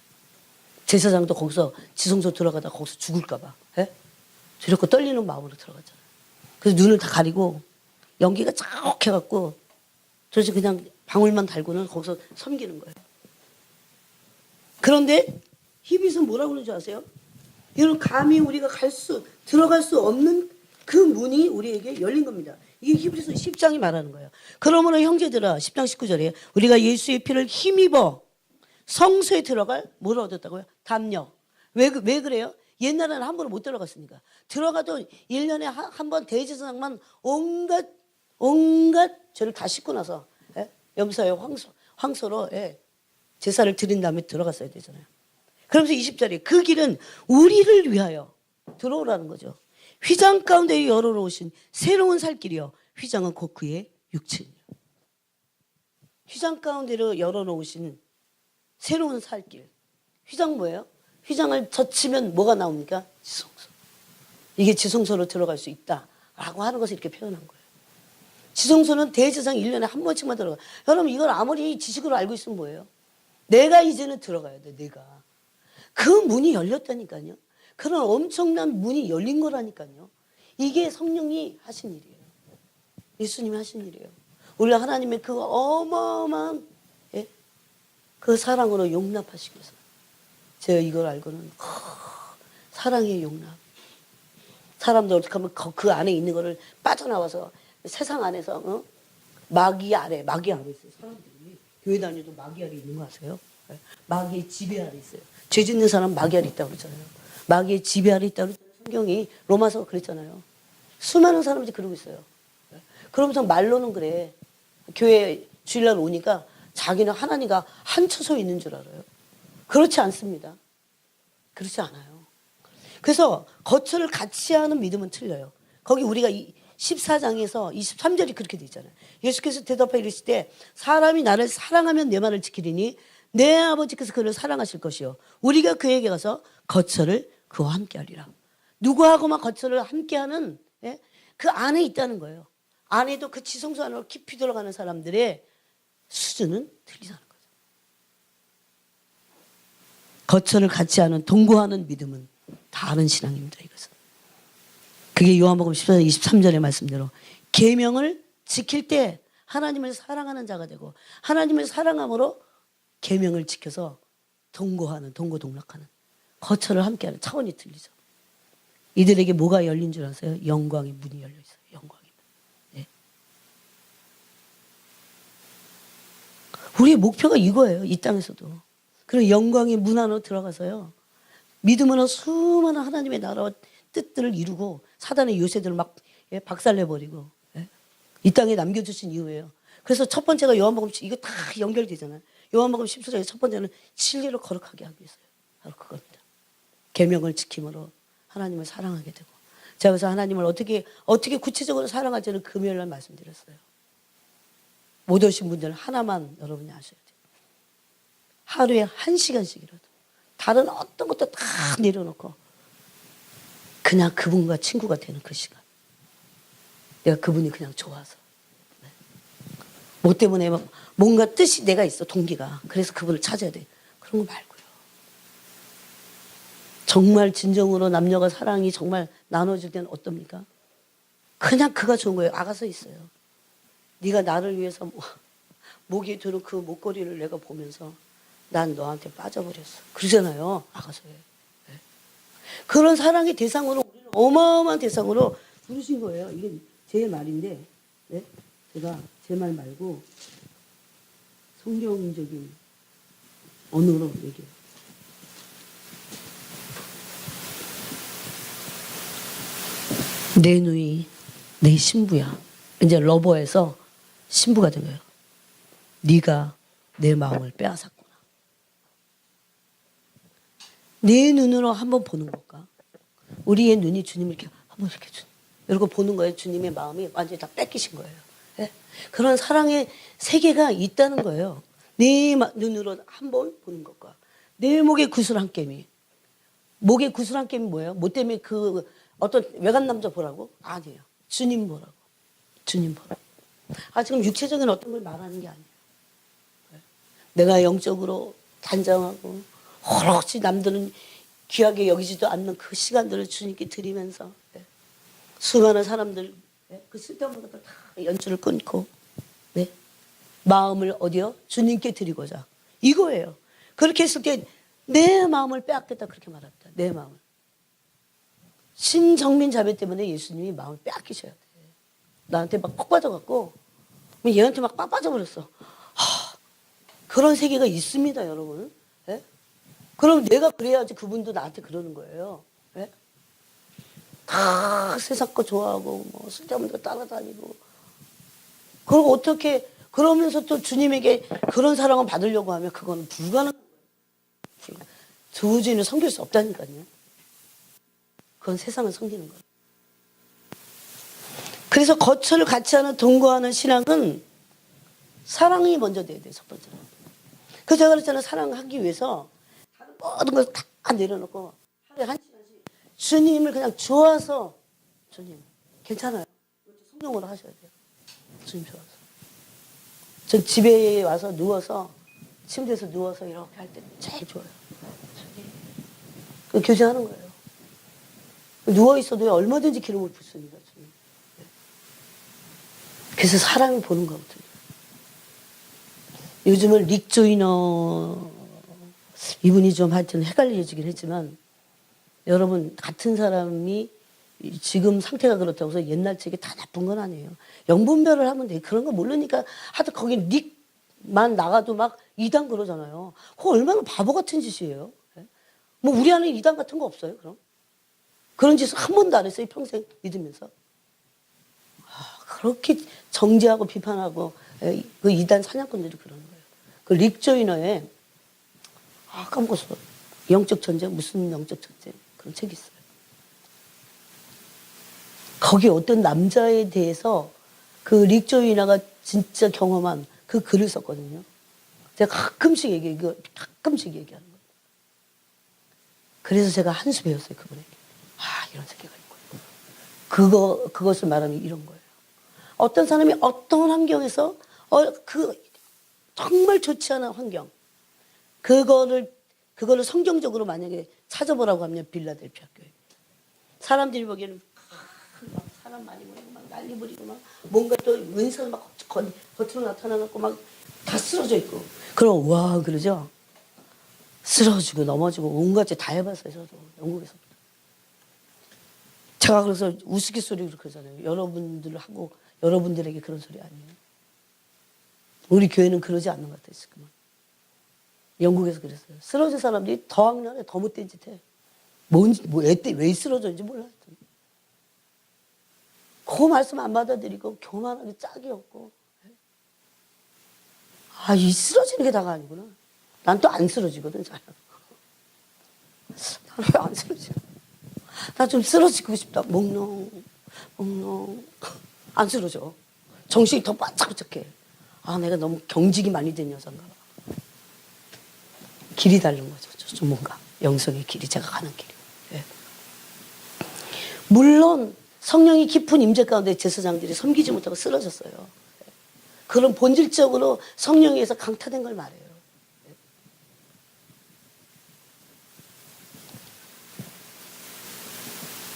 제사장도 거기서 지성소 들어가다 거기서 죽을까 봐. 예? 두렵고 떨리는 마음으로 들어갔잖아요. 그래서 눈을 다 가리고 연기가 쫙 해갖고 도대체 그냥 방울만 달고는 거기서 섬기는 거예요. 그런데 히브리서 뭐라고 그러는 줄 아세요? 이런 감히 우리가 들어갈 수 없는 그 문이 우리에게 열린 겁니다. 이게 히브리서 10장이 말하는 거예요. 그러므로 형제들아 10장 19절에 우리가 예수의 피를 힘입어 성소에 들어갈 뭘 얻었다고요? 담력. 왜 그래요? 옛날에는 함부로 못 들어갔으니까. 들어가도 1년에 한 번 대제사장만 온갖 죄를 다 씻고 나서 염소에 황소로 제사를 드린 다음에 들어갔어야 되잖아요. 그러면서 20절에 그 길은 우리를 위하여 들어오라는 거죠. 휘장 가운데 열어놓으신 새로운 살 길이요. 휘장은 곧 그의 육체니요. 휘장 가운데로 열어놓으신 새로운 살 길. 휘장 뭐예요? 휘장을 젖히면 뭐가 나옵니까? 지성소. 이게 지성소로 들어갈 수 있다라고 하는 것을 이렇게 표현한 거예요. 지성소는 대제사장 1년에 한 번씩만 들어가. 여러분 이걸 아무리 지식으로 알고 있으면 뭐예요? 내가 이제는 들어가야 돼. 내가. 그 문이 열렸다니까요. 그런 엄청난 문이 열린 거라니까요. 이게 성령이 하신 일이에요. 예수님이 하신 일이에요. 우리가 하나님의 그 어마어마한 그 사랑으로 용납하시기 위해서 제가 이걸 알고는 사랑의 용납. 사람들 어떻게 하면 그 안에 있는 거를 빠져나와서 세상 안에서 마귀 아래 있어요. 사람들이 교회 다녀도 마귀 아래 있는 거 아세요? 마귀의 지배 아래 있어요. 죄 짓는 사람 마귀 아래 있다고 그러잖아요. 마귀의 지배 아래 있다고 그러잖아요. 성경이 로마서 그랬잖아요. 수많은 사람들이 그러고 있어요. 그러면서 말로는 그래. 교회 주일날 오니까 자기는 하나님과 한 처소에 있는 줄 알아요. 그렇지 않습니다. 그렇지 않아요. 그래서 거처를 같이 하는 믿음은 틀려요. 거기 우리가 14장에서 23절이 그렇게 돼 있잖아요. 예수께서 대답하여 이르실 때 사람이 나를 사랑하면 내 말을 지키리니 내 아버지께서 그를 사랑하실 것이요. 우리가 그에게 가서 거처를 그와 함께 하리라. 누구하고만 거처를 함께하는 그 안에 있다는 거예요. 안에도 그 지성소 안으로 깊이 들어가는 사람들의 수준은 틀리다는 거죠. 거처를 같이 하는 동거하는 믿음은 다른 신앙입니다. 이것은. 그게 요한복음 14장 23절의 말씀대로 계명을 지킬 때 하나님을 사랑하는 자가 되고 하나님을 사랑함으로 계명을 지켜서 동거동락하는 거처를 함께하는 차원이 틀리죠. 이들에게 뭐가 열린 줄 아세요? 영광의 문이 열려 있어요. 영광의 문. 네. 우리의 목표가 이거예요. 이 땅에서도. 그리고 영광의 문 안으로 들어가서요. 믿음으로 수많은 하나님의 나라와 뜻들을 이루고 사단의 요새들을 막 박살내버리고 이 땅에 남겨주신 이유예요. 그래서 첫 번째가 요한복음 이거 다 연결되잖아요. 요한복음 14장의 첫 번째는 진리로 거룩하게 하기 위해서요. 바로 그겁니다. 계명을 지킴으로 하나님을 사랑하게 되고 제가 그래서 하나님을 어떻게 구체적으로 사랑할지는 금요일날 말씀드렸어요. 못 오신 분들은 하나만 여러분이 아셔야 돼요. 하루에 1시간씩이라도 다른 어떤 것도 다 내려놓고 그냥 그분과 친구가 되는 그 시간. 내가 그분이 그냥 좋아서. 뭐 때문에 뭔가 뜻이 내가 있어, 동기가. 그래서 그분을 찾아야 돼. 그런 거 말고요. 정말 진정으로 남녀가 사랑이 정말 나눠질 때는 어떻습니까? 그냥 그가 좋은 거예요. 아가서 있어요. 네가 나를 위해서 목에 두는 그 목걸이를 내가 보면서 난 너한테 빠져버렸어. 그러잖아요. 아가서에. 네. 그런 사랑의 대상으로 우리는 어마어마한 대상으로 부르신 거예요. 이게 제 말인데 네? 제가 제 말 말고 성경적인 언어로 얘기해요. 내 누이 내 신부야. 이제 러버에서 신부가 된 거예요. 네가 내 마음을 빼앗았구나. 내 눈으로 한번 보는 걸까? 우리의 눈이 주님을 이렇게 한번 이렇게 이러고 보는 거예요. 주님의 마음이 완전히 다 뺏기신 거예요. 네? 그런 사랑의 세계가 있다는 거예요. 내 눈으로 한번 보는 것과 내 목에 구슬 한 깸이. 목에 구슬 한 깸이 뭐예요? 뭐 때문에 그 어떤 외간 남자 보라고? 아니에요. 주님 보라고. 주님 보러. 지금 육체적인 어떤 걸 말하는 게 아니에요. 내가 영적으로 단장하고 오롯이 남들은 귀하게 여기지도 않는 그 시간들을 주님께 드리면서 수많은 사람들 그 쓸데없는 것들 다 연주를 끊고 마음을 어디요? 주님께 드리고자. 이거예요. 그렇게 했을 때 내 마음을 빼앗겠다 그렇게 말합니다. 내 마음을. 신정민 자매 때문에 예수님이 마음을 빼앗기셔야 돼. 나한테 막 푹 빠져갖고 얘한테 막 빠져버렸어. 그런 세계가 있습니다, 여러분. 예? 그럼 내가 그래야지 그분도 나한테 그러는 거예요. 예? 다 세상 거 좋아하고 뭐 쓸데없는 거 따라다니고. 그리고 어떻게 그러면서 또 주님에게 그런 사랑을 받으려고 하면 그건 불가능한 거예요. 도저히는 섬길 수 없다니까요. 그건 세상을 섬기는 거예요. 그래서 거처를 같이 하는 동거하는 신앙은 사랑이 먼저 돼야 돼요. 첫 번째로. 그래서 제가 그랬잖아요. 사랑하기 위해서 다른 모든 걸 다 내려놓고 하루에 한 시간씩 주님을 그냥 좋아서 주님 괜찮아요. 성령으로 하셔야 돼요. 주님 좋아서. 전 집에 와서 누워서 침대에서 누워서 이렇게 할 때 제일 좋아요. 그 교제하는 거예요. 누워 있어도 얼마든지 기름을 붓습니다. 주님. 그래서 사람이 보는 거거든요. 요즘은 릭 조이너 이분이 좀 하여튼 헷갈려지긴 했지만 여러분 같은 사람이 지금 상태가 그렇다고 해서 옛날 책이 다 나쁜 건 아니에요. 영분별을 하면 돼. 그런 거 모르니까 하여튼 거기 릭만 나가도 막 이단 그러잖아요. 그거 얼마나 바보 같은 짓이에요. 뭐 우리 안에 이단 같은 거 없어요 그럼? 그런 짓을 한 번도 안 했어요 평생 믿으면서. 그렇게 정죄하고 비판하고 그 이단 사냥꾼들이 그러는 거예요. 그 릭 조이너의 까먹었어. 영적 전쟁 무슨 영적 전쟁 그런 책이 있어요. 거기 어떤 남자에 대해서 그 릭 조이너가 진짜 경험한 그 글을 썼거든요. 제가 가끔씩 얘기하는 거예요. 그래서 제가 한 수 배웠어요 그분에게. 이런 세계가 있고 그것을 말하면 이런 거예요. 어떤 사람이 어떤 환경에서 그 정말 좋지 않은 환경 그거를 성경적으로 만약에 찾아보라고 하면 빌라델피아 교회. 사람들이 보기에는 막 사람 많이 모이고 막 난리 부리고 막 뭔가 또 은사가 막 겉으로 나타나갖고 막 다 쓰러져 있고. 그럼 와 그러죠. 쓰러지고 넘어지고 온갖 짓 다 해봤어요 저도 영국에서. 제가 그래서 우스갯소리로 그러잖아요. 여러분들하고 여러분들에게 그런 소리 아니에요. 우리 교회는 그러지 않는 것 같아요 지금은. 영국에서 그랬어요. 쓰러진 사람들이 더 악랄해, 더 못된 짓 해. 왜 쓰러졌는지 몰라요. 그 말씀 안 받아들이고 교만하게 짝이 없고. 이 쓰러지는 게 다가 아니구나. 난 또 안 쓰러지거든 잘. 나는 왜 안 쓰러져? 나 좀 쓰러지고 싶다. 몽롱. 안 쓰러져. 정신이 더 바짝바짝해. 내가 너무 경직이 많이 된 여잔가 봐. 길이 다른 거죠. 좀 뭔가 영성의 길이 제가 가는 길이. 예. 물론 성령이 깊은 임재 가운데 제사장들이 섬기지 못하고 쓰러졌어요. 그런 본질적으로 성령에 의해서 강타된 걸 말해요.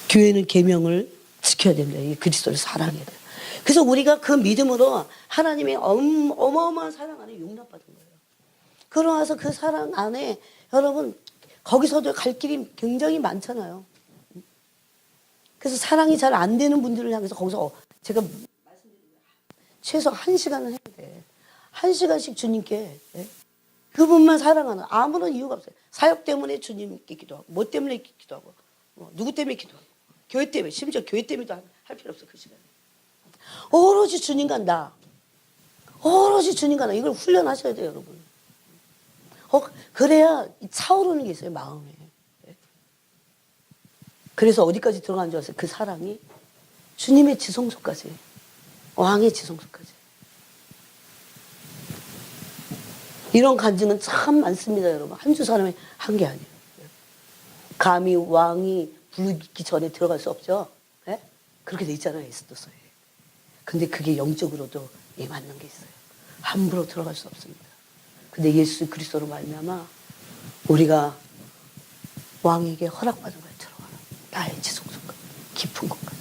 교회는 계명을 지켜야 됩니다. 이 그리스도를 사랑해야 돼요. 그래서 우리가 그 믿음으로 하나님의 어마어마한 사랑 안에 용납받은 거예요. 그러면서 그 사랑 안에 여러분 거기서도 갈 길이 굉장히 많잖아요. 그래서 사랑이 잘 안 되는 분들을 향해서 거기서 제가 말씀드린 거예요. 최소 1시간은 해야 돼. 1시간씩 주님께 그분만 사랑하는 아무런 이유가 없어요. 사역 때문에 주님께 기도하고 뭐 때문에 기도하고 누구 때문에 기도하고 교회 때문에 심지어 교회 때문에도 할 필요 없어 그 시간에. 오로지 주님 간다. 오로지 주님 간다. 이걸 훈련하셔야 돼요 여러분. 그래야 차오르는 게 있어요 마음에. 그래서 어디까지 들어간 줄 아세요? 그 사랑이 주님의 지성소까지 왕의 지성소까지. 이런 간증은 참 많습니다 여러분. 한 주 사람이 한 게 아니에요. 감히 왕이 부르기 전에 들어갈 수 없죠. 그렇게 돼 있잖아요 에스더서에. 근데 그게 영적으로도 맞는 게 있어요. 함부로 들어갈 수 없습니다. 근데 예수 그리스도로 말미암아 우리가 왕에게 허락받은 거에 들어가라. 나의 지속성까지 깊은 곳까지.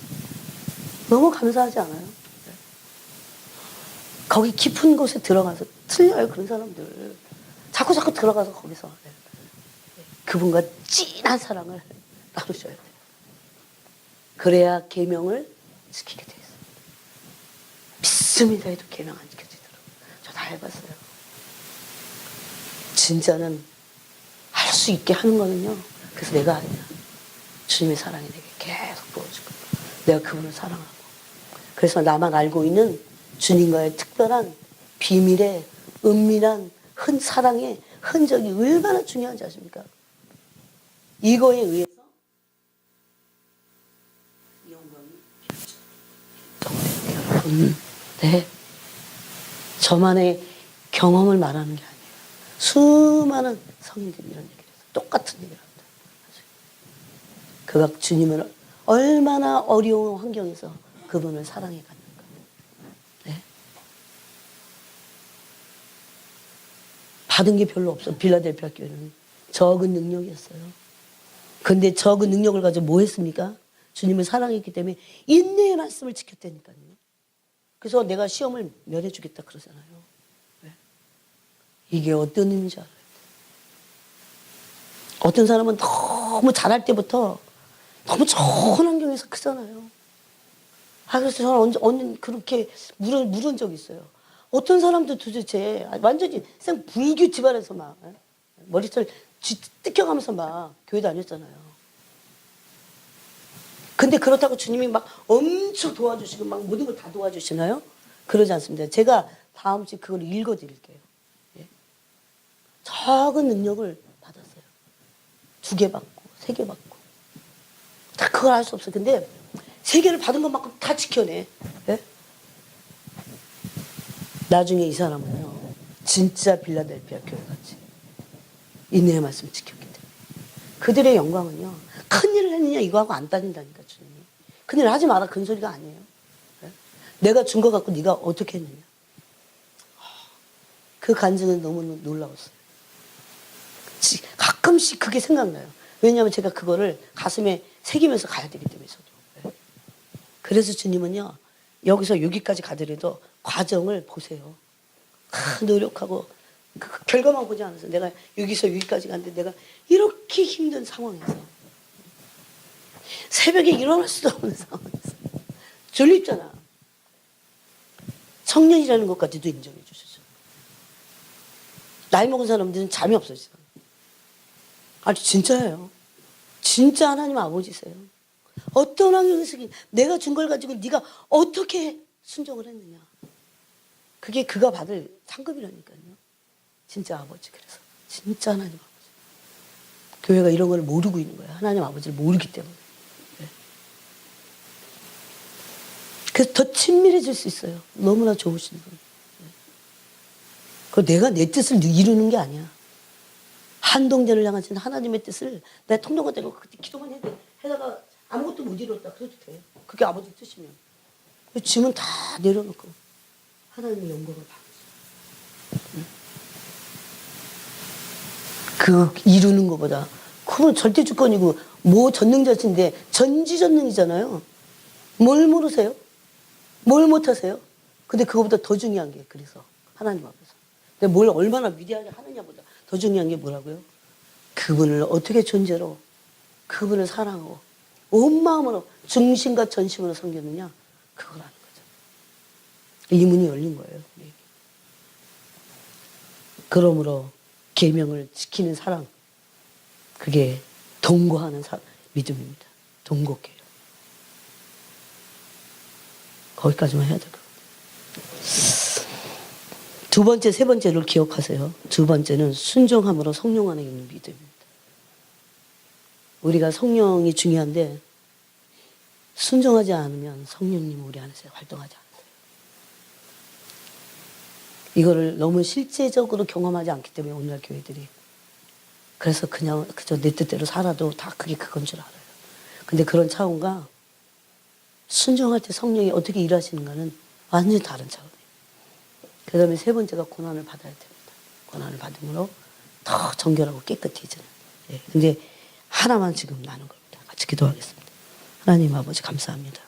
너무 감사하지 않아요? 거기 깊은 곳에 들어가서 틀려요. 그런 사람들 자꾸 들어가서 거기서 그분과 진한 사랑을 나누셔야 돼요. 그래야 계명을 지키게 돼 있어요. 믿습니다 해도 계명 안 지켜지더라고요. 저 다 해봤어요. 진짜는 할 수 있게 하는 거는요. 그래서 내가 아니야. 주님의 사랑이 내게 계속 부어주고 내가 그분을 사랑하고 그래서 나만 알고 있는 주님과의 특별한 비밀의 은밀한 사랑의 흔적이 얼마나 중요한지 아십니까? 이거에 의해서 영광이 여러분, 네, 저만의 경험을 말하는 게 아니에요. 수많은 성인들이 이런 얘기를 해서 똑같은 얘기를 합니다. 그가 주님을 얼마나 어려운 환경에서 그분을 사랑해 갔는가. 네. 받은 게 별로 없어. 빌라델피아 교회는 적은 능력이었어요. 근데 적은 능력을 가지고 뭐 했습니까? 주님을 사랑했기 때문에 인내의 말씀을 지켰다니까요. 그래서 내가 시험을 면해주겠다 그러잖아요. 네. 이게 어떤 의미인지 알아요. 어떤 사람은 너무 잘할 때부터 너무 좋은 환경에서 크잖아요. 그래서 저는 언제 그렇게 물은 적이 있어요. 어떤 사람도 도대체 완전히 생 불교 집안에서 막 머리털 뜯겨가면서 막 교회 다녔잖아요. 근데 그렇다고 주님이 막 엄청 도와주시고 막 모든 걸 다 도와주시나요? 그러지 않습니다. 제가 다음 주에 그걸 읽어드릴게요. 예? 적은 능력을 받았어요. 2개 받고 3개 받고 다 그걸 할 수 없어요. 근데 3개를 받은 것만큼 다 지켜내. 예? 나중에 이 사람은요 진짜 빌라델피아 교회같이 인내의 말씀을 지켰기 때문에 그들의 영광은요 큰일을 했느냐 이거하고 안 따진다니까 주님이. 큰일 하지 마라 그런 소리가 아니에요. 예? 내가 준 거 갖고 네가 어떻게 했느냐. 그 간증은 너무 놀라웠어요. 가끔씩 그게 생각나요. 왜냐하면 제가 그거를 가슴에 새기면서 가야 되기 때문에 저도. 예? 그래서 주님은요 여기서 여기까지 가더라도 과정을 보세요. 노력하고 그 결과만 보지 않아서 내가 여기서 여기까지 갔는데 내가 이렇게 힘든 상황에서 새벽에 일어날 수도 없는 상황에서 졸립잖아. 청년이라는 것까지도 인정해 주셨죠. 나이 먹은 사람들은 잠이 없어지잖아. 아니 진짜예요. 진짜 하나님 아버지세요. 어떤 환경에서 내가 준 걸 가지고 네가 어떻게 순종을 했느냐. 그게 그가 받을 상급이라니까요. 진짜 아버지. 그래서 진짜 하나님 아버지. 교회가 이런 걸 모르고 있는 거예요. 하나님 아버지를 모르기 때문에. 네. 그래서 더 친밀해질 수 있어요. 너무나 좋으신 분. 네. 그 내가 내 뜻을 이루는 게 아니야. 한동전을 향하신 하나님의 뜻을 내가 통로가 되고 그때 기도만 해다가 아무것도 못 이뤘다. 그래도 돼. 그게 아버지 뜻이면. 그 짐은 다 내려놓고 하나님의 영광을 받았어. 그 이루는 것보다 그건 절대 주권이고 뭐 전능자신데 전지전능이잖아요. 뭘 모르세요? 뭘 못하세요? 근데 그거보다 더 중요한 게 그래서 하나님 앞에서 근데 뭘 얼마나 위대하게 하느냐보다 더 중요한 게 뭐라고요? 그분을 어떻게 존재로 그분을 사랑하고 온 마음으로 중심과 전심으로 섬겼느냐 그걸 아는 거죠. 이 문이 열린 거예요. 그러므로 계명을 지키는 사랑 그게 동거하는 믿음입니다. 동거해요. 거기까지만 해야 될 것 같아요. 두 번째, 세 번째를 기억하세요. 두 번째는 순종함으로 성령 안에 있는 믿음입니다. 우리가 성령이 중요한데 순종하지 않으면 성령님 우리 안에서 활동하지 않아요. 이거를 너무 실제적으로 경험하지 않기 때문에 오늘날 교회들이 그래서 그냥 그저 내 뜻대로 살아도 다 그게 그건 줄 알아요. 근데 그런 차원과 순종할 때 성령이 어떻게 일하시는가는 완전히 다른 차원이에요. 그 다음에 세 번째가 고난을 받아야 됩니다. 고난을 받음으로 더 정결하고 깨끗해지는. 예. 근데 하나만 지금 나는 겁니다. 같이 기도하겠습니다. 하나님 아버지 감사합니다.